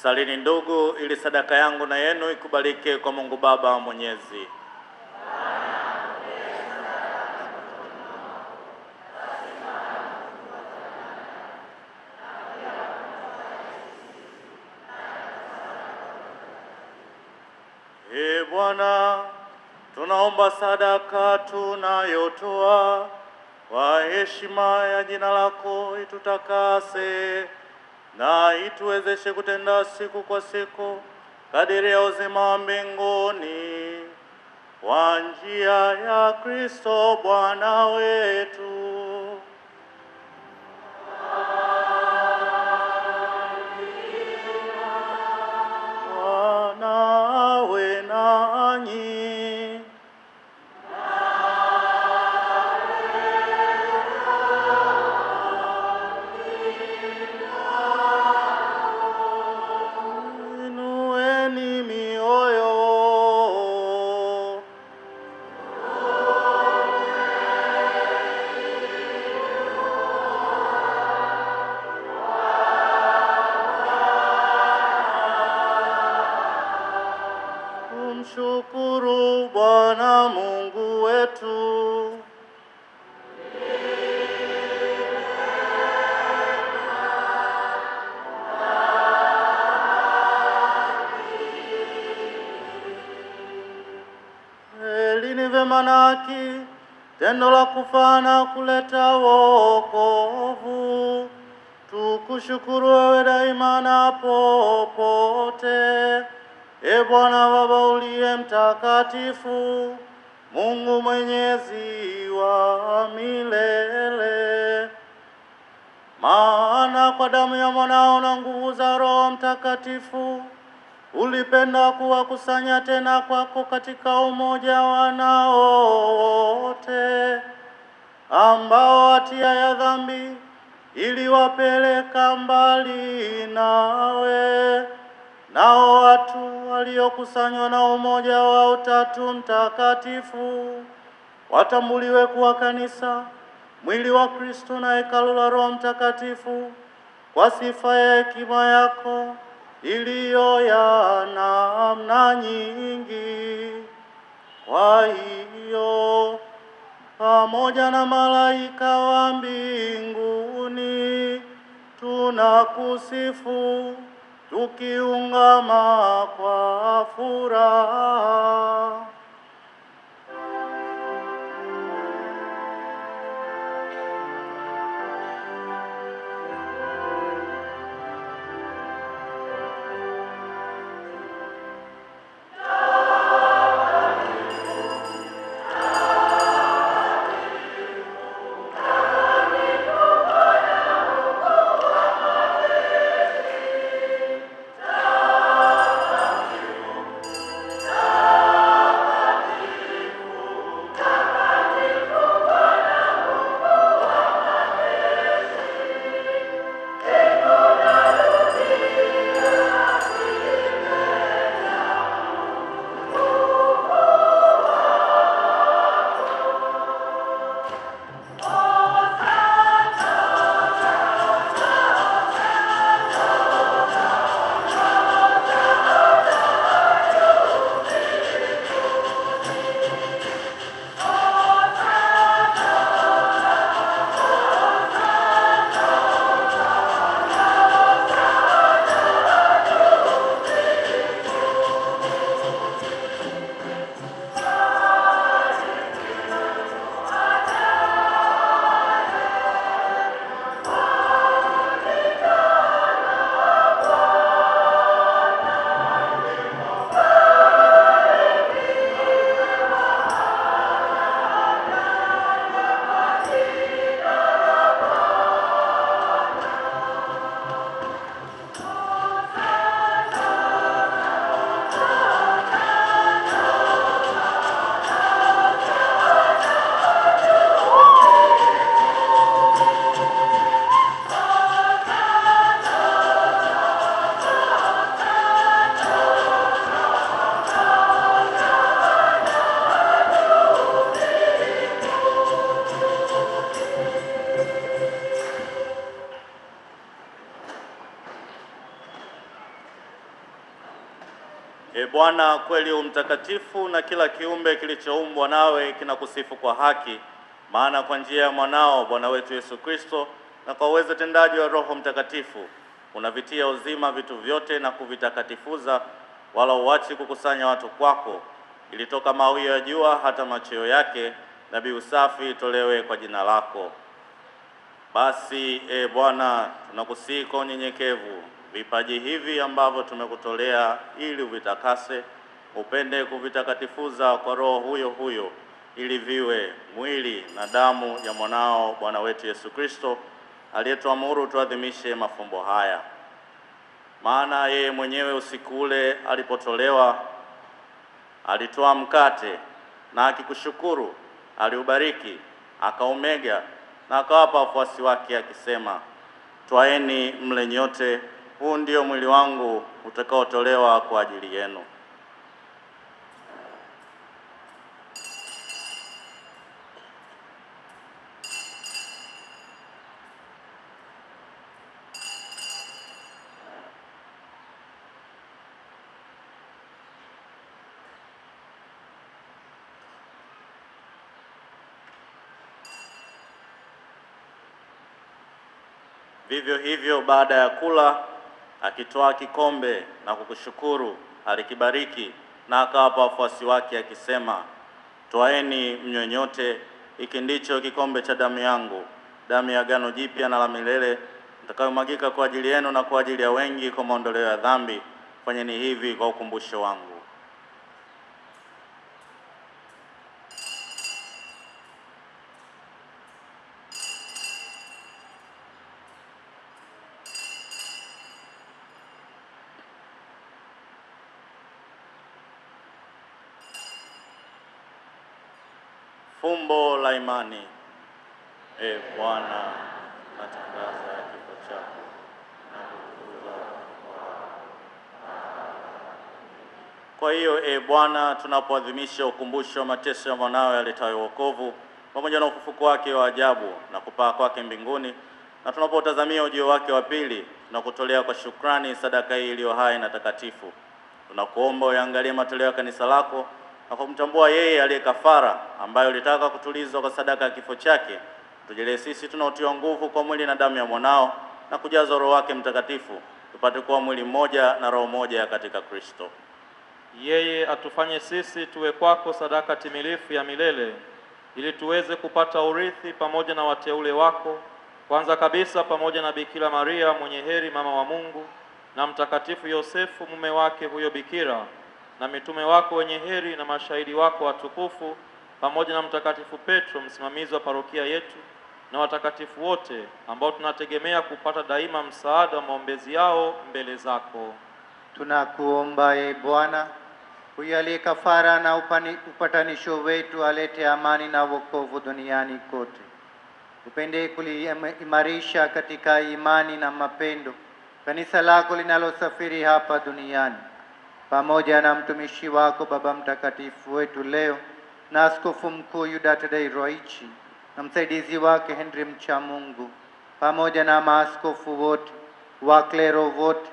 Speaker 1: Salini ndugu, ili sadaka yangu na yenu ikubalike kwa Mungu Baba Mwenyezi. Ee Bwana, tunaomba sadaka tunayotoa kwa heshima ya jina lako itutakase na ituwezeshe kutenda siku kwa siku kadiri ya uzima wa mbinguni kwa njia ya Kristo Bwana wetu. Bwana awe nanyi. Inueni mioyo. Tumshukuru Bwana Mungu wetu. Heri ni vema na haki, tendo la kufaa na kuleta wokovu. Tukushukuru wewe daima na popote, Ee Bwana Baba uliye mtakatifu, Mungu mwenyezi wa milele. Maana kwa damu ya mwanao na nguvu za Roho Mtakatifu ulipenda kuwakusanya tena kwako katika umoja wanao wote ambao hatia ya dhambi iliwapeleka mbali nawe, nao watu waliokusanywa na umoja wa Utatu Mtakatifu watambuliwe kuwa kanisa, mwili wa Kristo na hekalu la Roho Mtakatifu, kwa sifa ya hekima yako iliyo ya namna nyingi. Kwa hiyo pamoja na malaika wa mbinguni tunakusifu tukiungama kwa furaha. Bwana, kweli u mtakatifu, na kila kiumbe kilichoumbwa nawe kinakusifu kwa haki, maana kwa njia ya mwanao Bwana wetu Yesu Kristo na kwa uwezo tendaji wa Roho Mtakatifu unavitia uzima vitu vyote na kuvitakatifuza, wala uachi kukusanya watu kwako, ili toka mawio ya jua hata macheo yake dhabihu safi itolewe kwa jina lako. Basi Bwana, tunakusihi kwa unyenyekevu vipaji hivi ambavyo tumekutolea, ili uvitakase, upende kuvitakatifuza kwa Roho huyo huyo, ili viwe mwili na damu ya mwanao Bwana wetu Yesu Kristo, aliyetuamuru tuadhimishe mafumbo haya. Maana yeye mwenyewe usiku ule alipotolewa, alitoa mkate na akikushukuru aliubariki, akaumega na akawapa wafuasi wake akisema, twaeni mle nyote, huu ndio mwili wangu utakaotolewa kwa ajili yenu. Vivyo hivyo baada ya kula, akitwaa kikombe na kukushukuru, alikibariki na akawapa wafuasi wake akisema, twaeni mnywe nyote, hiki ndicho kikombe cha damu yangu, damu ya agano jipya na la milele, itakayomwagika kwa ajili yenu na kwa ajili ya wengi kwa maondoleo ya dhambi. Fanyeni hivi kwa ukumbusho wangu. Fumbo la imani. Bwana, natangaza kifo chako na kufufuka kwako. Kwa hiyo Bwana, tunapoadhimisha ukumbusho wa mateso ya mwanao yaletayo wokovu pamoja na ufufuko wake wa ajabu na kupaa kwake mbinguni, na tunapotazamia ujio wake wa pili na kutolea kwa shukrani sadaka hii iliyo hai na takatifu, tunakuomba uangalie matoleo ya kanisa lako na kumtambua yeye aliye kafara, ambaye ulitaka kutulizwa kwa sadaka ya kifo chake. Tujalie sisi tunaotiwa nguvu kwa mwili na damu ya mwanao na kujazwa Roho wake Mtakatifu, tupate kuwa mwili mmoja na roho moja katika Kristo.
Speaker 5: Yeye atufanye sisi tuwe kwako sadaka timilifu ya milele, ili tuweze kupata urithi pamoja na wateule wako, kwanza kabisa pamoja na Bikira Maria mwenye heri mama wa Mungu, na Mtakatifu Yosefu mume wake huyo bikira, na mitume wako wenye heri na mashahidi wako watukufu, pamoja na Mtakatifu Petro msimamizi wa parokia yetu, na watakatifu wote ambao tunategemea kupata daima msaada wa maombezi yao mbele zako.
Speaker 6: Tunakuomba Bwana, huyu aliye kafara na upatanisho wetu, alete amani na wokovu duniani kote. Upende kuliimarisha katika imani na mapendo kanisa lako linalosafiri hapa duniani, pamoja na mtumishi wako Baba Mtakatifu wetu leo, na Askofu Mkuu Yuda Tadei Ruwaichi na msaidizi wake Henry Mchamungu, pamoja na maaskofu wote, waklero wote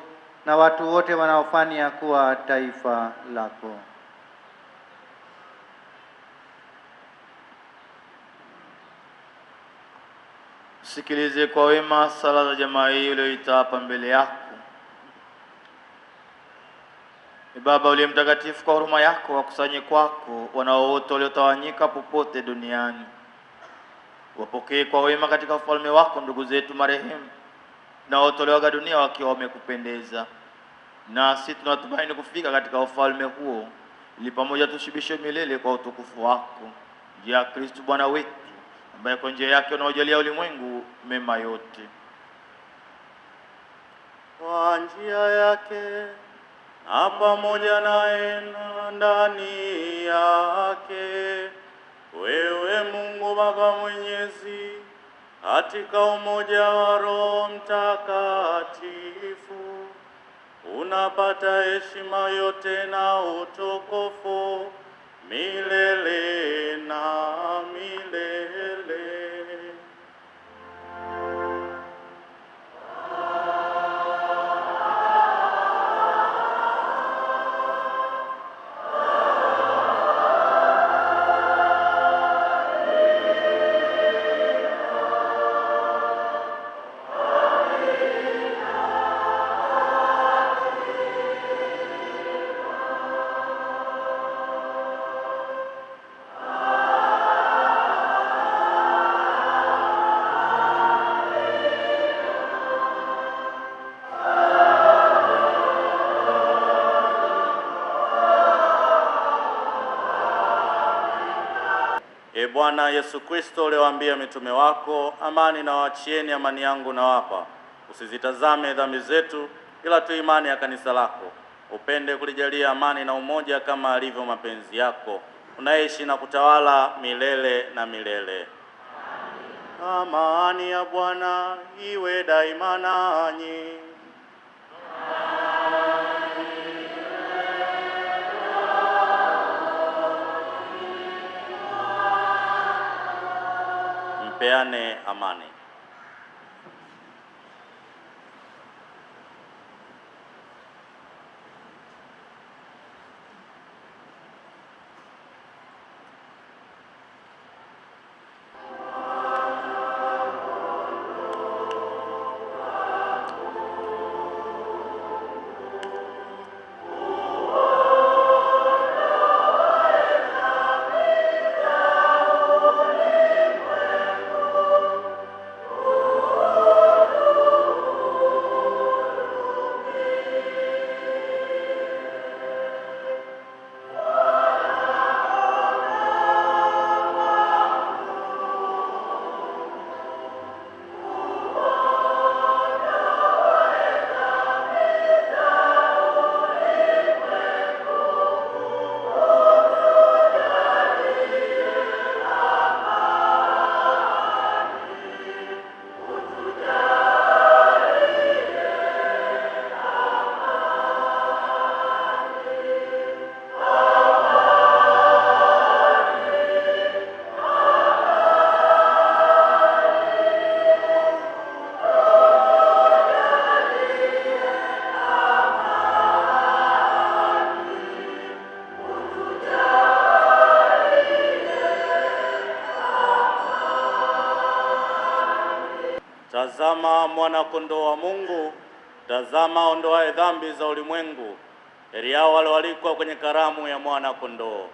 Speaker 6: na watu wote wanaofanya kuwa taifa lako.
Speaker 7: Sikilize kwa wema sala za jamaa hii uliyoita hapa mbele yako. Baba uliye mtakatifu, kwa huruma yako wakusanye kwako wanao wote waliotawanyika popote duniani. Wapokee kwa wema katika ufalme wako ndugu zetu marehemu na watolewaga dunia wakiwa wamekupendeza. Nasi tunatumaini kufika katika ufalme huo, ili pamoja tushibishwe milele kwa utukufu wako, njia ya Kristo Bwana wetu, ambaye kwa njia yake unaojalia ulimwengu mema yote.
Speaker 1: Kwa njia yake na pamoja naye na ndani yake, wewe Mungu Baba Mwenyezi, katika umoja wa Roho Mtakatifu, unapata heshima yote na utukufu milele na milele. Bwana Yesu Kristo, uliwaambia mitume wako, amani na waachieni, amani yangu nawapa. Usizitazame dhambi zetu, ila tu imani ya kanisa lako. Upende kulijalia amani na umoja kama alivyo mapenzi yako, unaishi na kutawala milele na milele.
Speaker 6: Amani ya Bwana iwe daima nanyi.
Speaker 1: Mpeane amani. Tazama mwana-kondoo wa Mungu, tazama ondoaye dhambi za ulimwengu. Heri yao wale walioalikwa kwenye karamu ya mwana-kondoo.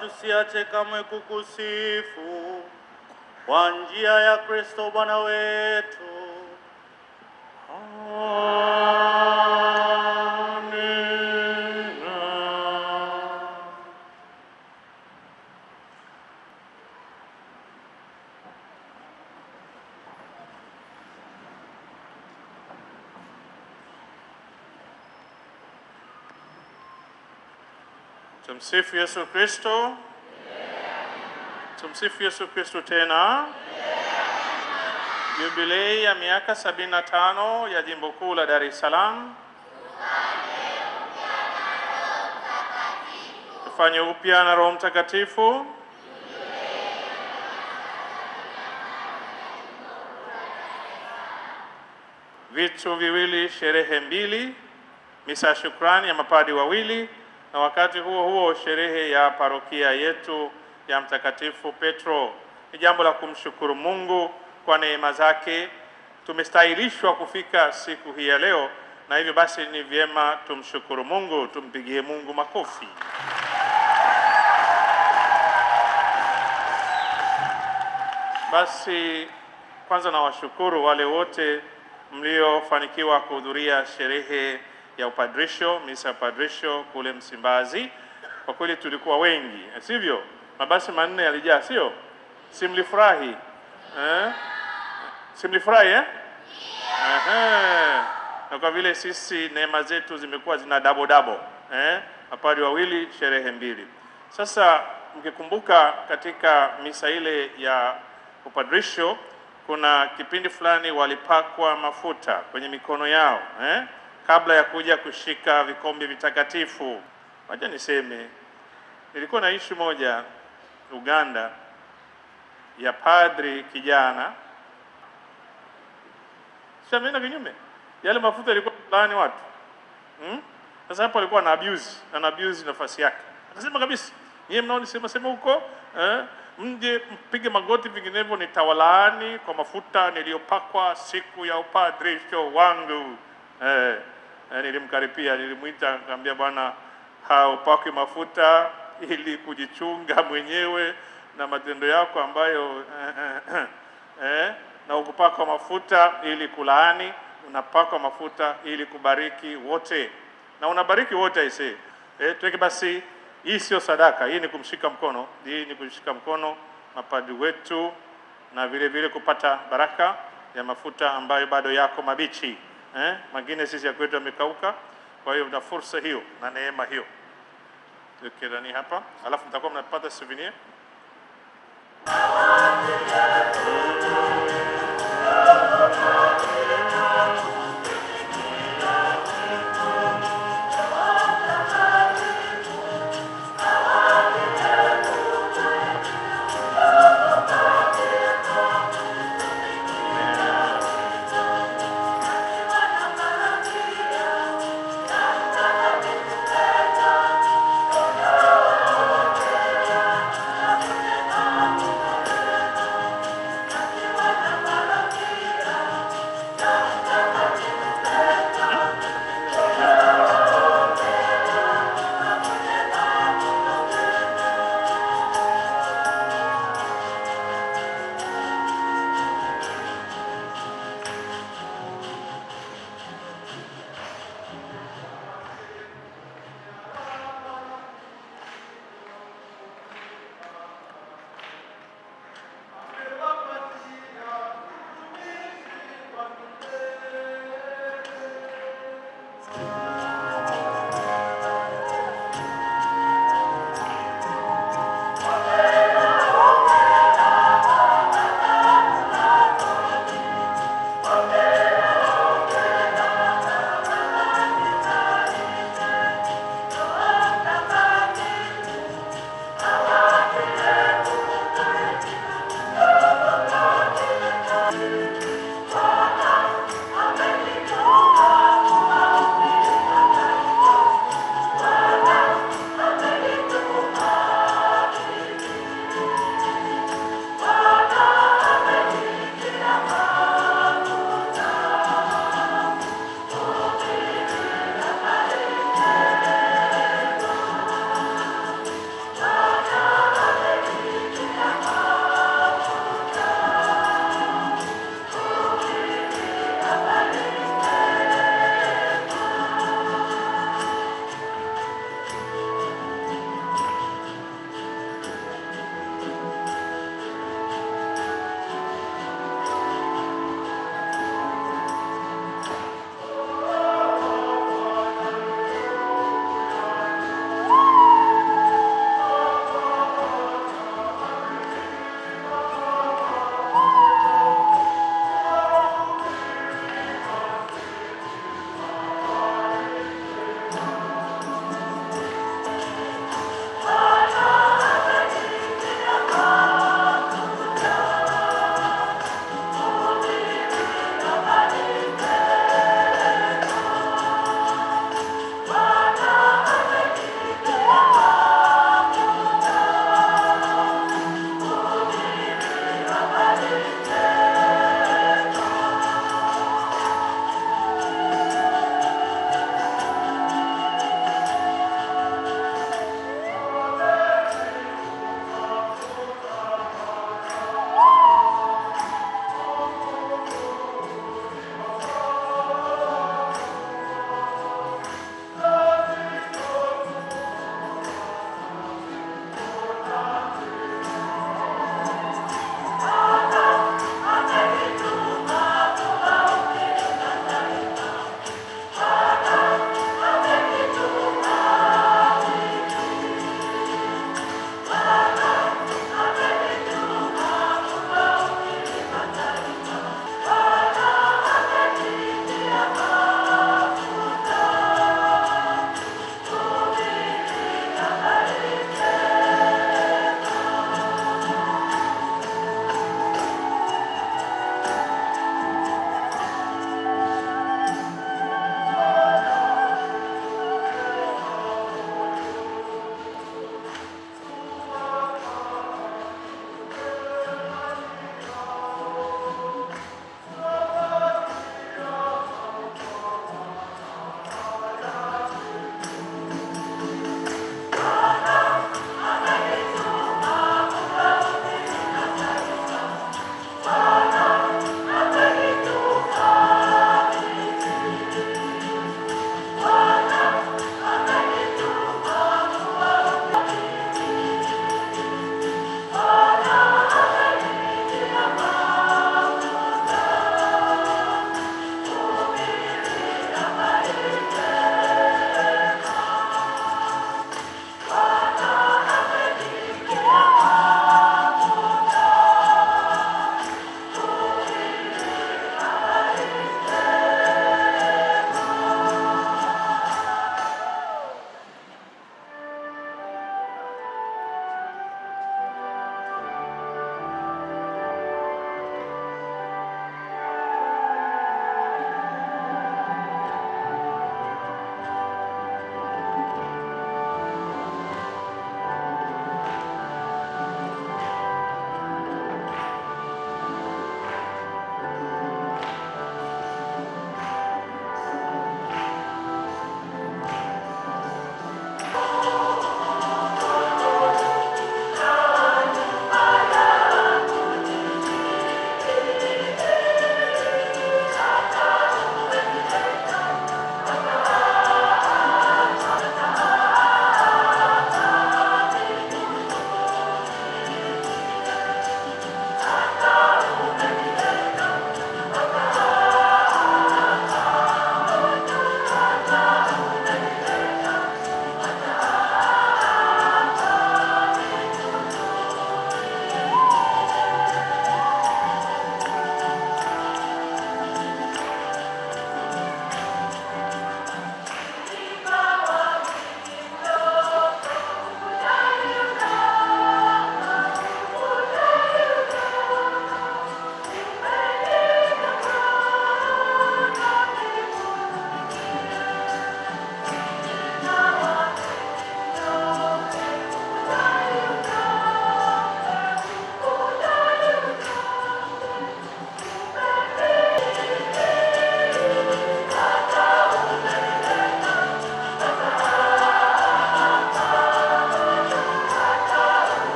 Speaker 1: tusiache kamwe kukusifu kwa njia ya Kristo Bwana wetu.
Speaker 2: Tumsifu Yesu Kristo. Tumsifu Yesu Kristo tena. Jubilei ya miaka 75 ya Jimbo Kuu la Dar es Salaam. Tufanye upya na Roho Mtakatifu. Vitu viwili, sherehe mbili, misa ya shukrani ya mapadi wawili, na wakati huo huo sherehe ya parokia yetu ya Mtakatifu Petro. Ni jambo la kumshukuru Mungu kwa neema zake. Tumestahilishwa kufika siku hii ya leo, na hivyo basi ni vyema tumshukuru Mungu, tumpigie Mungu makofi. Basi kwanza nawashukuru wale wote mliofanikiwa kuhudhuria sherehe ya upadrisho, misa ya upadrisho kule Msimbazi. Kwa kweli tulikuwa wengi, sivyo? Mabasi manne yalijaa, sio? Simlifurahi? Simlifurahi Na kwa vile sisi neema zetu zimekuwa zina double mapadi wawili, sherehe mbili. Sasa mkikumbuka katika misa ile ya upadrisho kuna kipindi fulani walipakwa mafuta kwenye mikono yao kabla ya kuja kushika vikombe vitakatifu. Wacha niseme, nilikuwa na issue moja Uganda ya padri kijana shamena kinyume, yale mafuta yalikuwa fulani watu Sasa hapo alikuwa na abuse nafasi yake. Akasema kabisa, yeye mnaoni sema huko mje mpige magoti, vinginevyo nitawalaani kwa mafuta niliyopakwa siku ya upadrisho wangu. Nilimkaripia, nilimuita, nikamwambia bwana, haupaki mafuta ili kujichunga mwenyewe na matendo yako ambayo na ukupaka mafuta ili kulaani, unapaka mafuta ili kubariki wote, na unabariki wote aisee. Tuweke basi, hii sio sadaka, hii ni kumshika mkono, hii ni kushika mkono mapadri wetu, na vile vile kupata baraka ya mafuta ambayo bado yako mabichi. Mengine sisi ya kwetu yamekauka, kwa hiyo na fursa hiyo na neema hiyo. Tukirani hapa, alafu mtakuwa mnapata souvenir.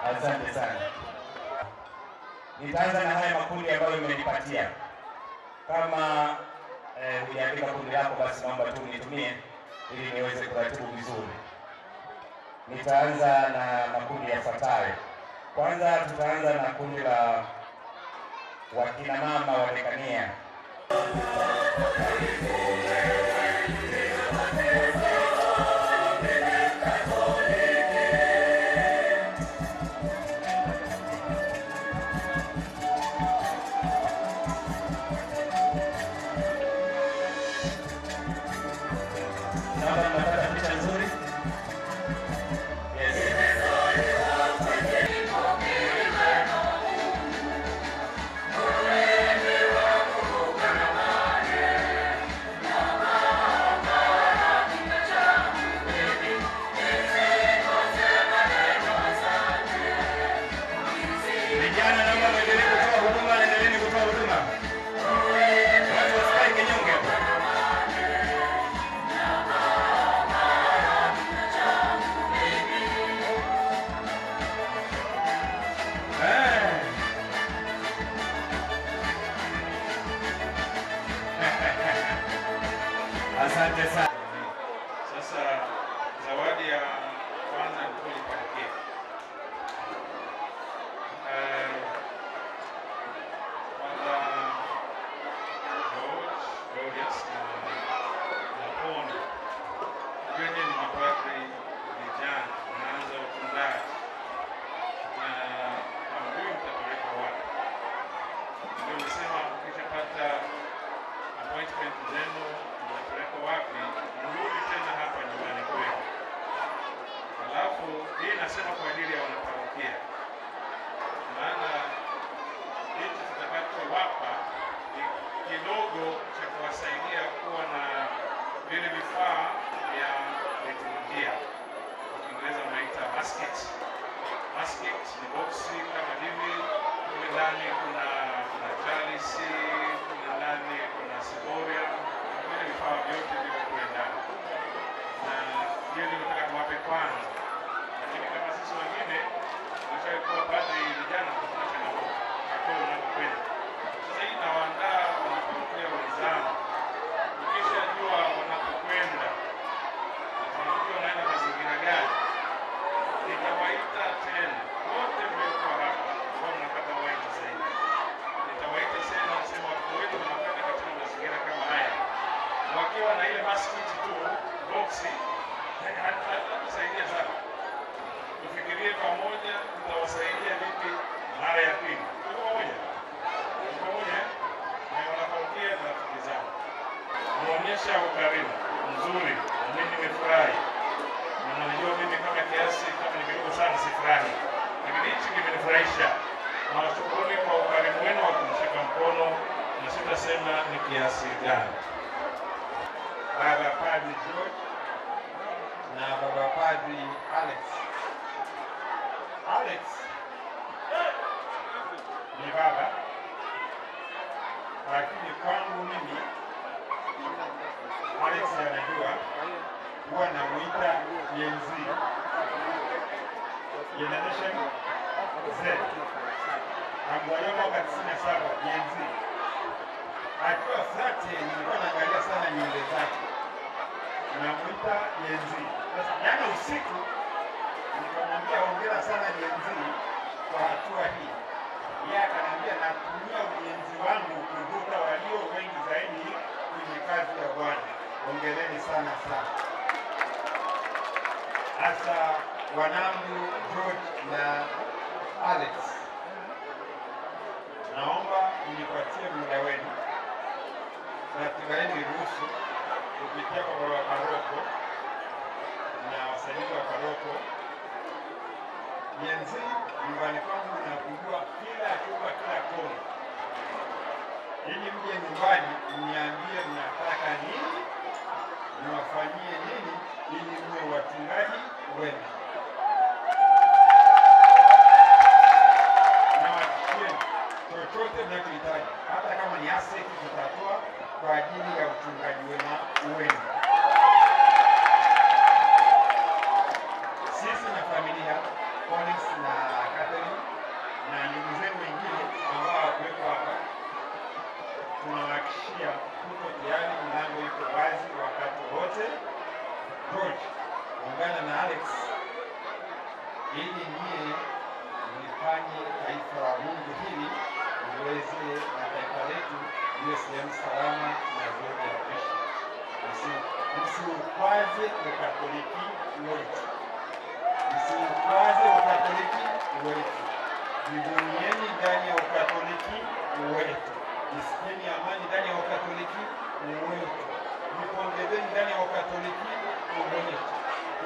Speaker 8: Asante sana. Nitaanza na haya makundi ambayo mmenipatia. Kama hujaandika kundi lako, basi naomba tu nitumie ili niweze kuratibu vizuri. Nitaanza na makundi yafuatayo. Kwanza tutaanza na kundi la wakina mama wa dekania. Asante sana.
Speaker 2: Sasa zawadi ya kwanza tulipatia George na Poni. Wenye ni mapadri vijana wanaanza utundaji na huyu mtapeleka wapi? Ndio nisema ukishapata appointment zenu mtapeleka wapi, mrudi tena hapa nyumbani kwenu. Alafu hii nasema kwa ajili ya wanaparokia, maana hichi tutakachowapa ni kidogo cha kuwasaidia kuwa na vile vifaa vya liturujia. Kwa Kiingereza wanaita basket. Basket ni boksi kama hivi, kule ndani kuna jalisi, kule ndani kuna siboria, vile vifaa vyote viko kule ndani, na hiyo ndio nataka tuwape kwanza. Lakini kama sisi wengine tumeshakuwa padri vijana, tuna changamoto, hatuna
Speaker 9: wanasema ni kiasi gani. Baba Padri George na Baba Padri Alex. Alex ni baba, lakini kwangu mimi Alex anajua huwa namuita Gen-Z, Generation Z. Amzaliwa mwaka 97, Gen-Z. Akiwa flati nilikuwa naangalia sana nywele zake, namuita Gen-Z. Sasa jana usiku nikamwambia hongera sana Gen-Z kwa hatua hii. Yeye akaniambia natumia ujenzi wangu kuvuta walio wengi zaidi kwenye kazi ya Bwana. Hongereni sana sana. Hasa wanangu George na Alex, naomba mnipatie muda wenu na tugaeni ruhusu kupitia kwa baba paroko na wasaidizi wa paroko. Gen-Z nyumbani kwangu nakujua kila chumba, kila kona, ili mje nyumbani mniambie mnataka nini, niwafanyie nini, ili mwe wachungaji wema. Na wahakikishieni chochote mnachohitaji, hata kama ni asset tutatoa kwa ajili ya uchungaji wema wenu. Sisi na familia Collins na Catherine na ndugu zenu wengine ambao hawakuwepo hapa, tunawahakikishia tuko tayari, mlango iko wazi wakati wote. George, ungana na Alex ili nyie mlifanye taifa la Mungu hili liweze na taifa letu liwe sehemu salama na zuri ya kuishi. Msiukwaze Ukatoliki wetu. Msiukwaze Ukatoliki wetu. Jivunieni ndani ya Ukatoliki wetu. Jisikieni amani ndani ya Ukatoliki wetu. Jipongezeni ndani ya Ukatoliki wetu,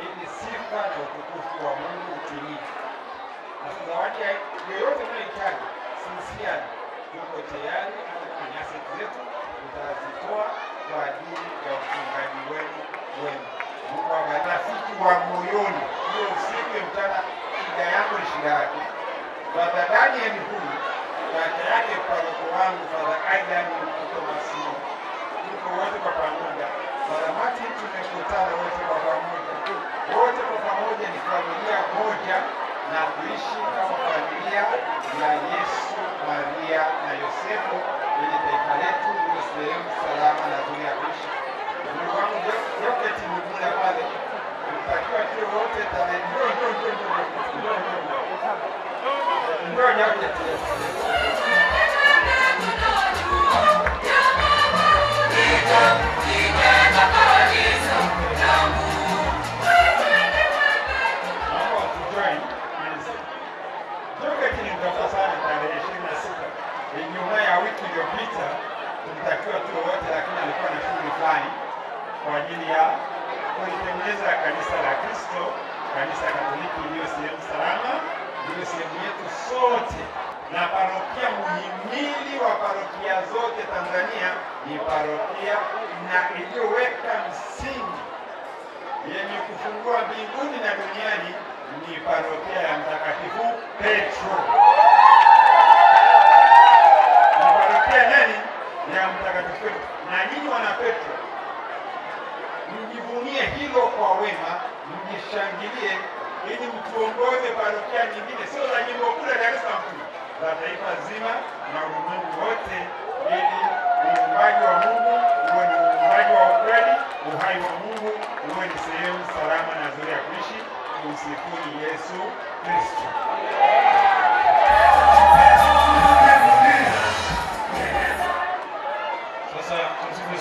Speaker 9: ili sifa na utukufu wa Mungu utimie. Na zawadi yoyote mnayohitaji, sinsiani, tuko tayari, hata kama ni asset zetu tutazitoa kwa ajili ya uchungaji wenu wema. Mungu awabariki. Rafiki wa moyoni, hiyo usiku mchana, shida yangu ni shida yake. Baba Daniel huyu, kaka yake paroko wangu Father Aidan Masimo, tuko wote kwa pamoja. Father Martin tumekutana wote kwa pamoja. Wote kwa pamoja ni familia moja na kuishi kama familia ya Yesu, Maria na Yosefu, ili taifa letu liwe sehemu salama na nzuri ya kuishi. Mungu wangu Joketi Mugula pale, tunatakiwa tuwe wote tarehe ndio Joketi. Ijumaa ya wiki iliyopita tulitakiwa tuwe wote, lakini alikuwa na shughuli fulani kwa ajili ya kulitengeneza kanisa la Kristo, kanisa Katoliki iliyo sehemu salama, iliyo sehemu yetu sote. Na parokia muhimili wa parokia zote Tanzania ni parokia na iliyoweka msingi yenye kufungua mbinguni na duniani ni parokia ya Mtakatifu Petro. Ya Mtakatifu Petro. Na nyinyi wana Petro, mjivunie hilo kwa wema, mjishangilie, ili mtuongoze parokia nyingine, sio za jimbo kuu la Dar es Salaam, za taifa zima na ulimwengu wote, ili uumbaji wa Mungu uwe ni uumbaji wa ukweli, uhai wa Mungu uwe ni sehemu salama na nzuri ya kuishi. Tumsifuni Yesu Kristo.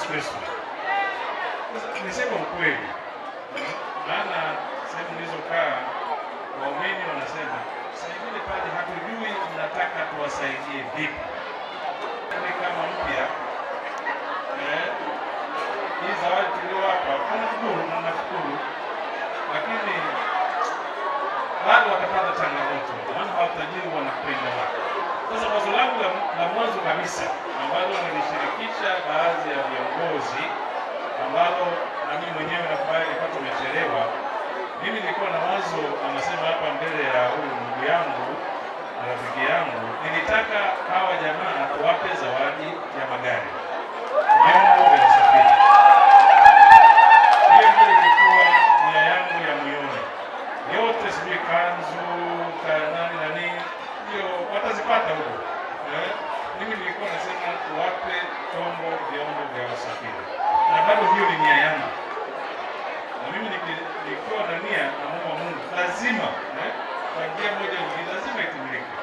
Speaker 9: Kristo. Sasa nisema ukweli, maana sehemu nilizokaa waumini wanasema saidini pale, hatujui mnataka tuwasaidie vipi. Ni kama mpya hii zawadi tuliowapa, tunashukuru na nashukuru, lakini bado watapata changamoto, maana hao tajiri wanapenda watu. Sasa wazo langu la mwanzo kabisa ambalo nilishirikisha baadhi ya viongozi ambalo na mimi mwenyewe nafahamu nilikuwa tumechelewa. Mimi nilikuwa na wazo, anasema hapa mbele ya huyu ndugu yangu na rafiki yangu, nilitaka hawa jamaa tuwape zawadi ya magari, vyombo vya usafiri. Hiyo ndio ilikuwa nia yangu ya moyoni. Yote sijui kanzu kanani na nini, ndio watazipata huko. Mimi nilikuwa nasema tuwape vyombo vya usafiri, na bado hiyo ni nia yangu. Na mimi nikiwa na nia na Mungu lazima kwa njia moja nyingine lazima itimilike.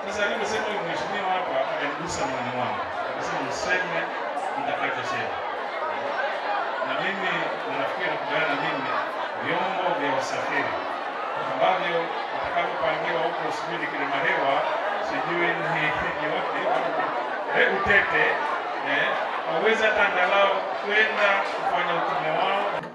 Speaker 9: Sasa aliposema huyu mheshimiwa hapa akanigusa moyoni mwangu, akasema mseme mtakachosema, na mimi nafikiri nakubaliana na mimi, vyombo vya usafiri ambavyo watakapopangiwa huko, sijui ni Kilimahewa, sijui ni wapi Utete, waweza hata angalau kwenda kufanya utume wao.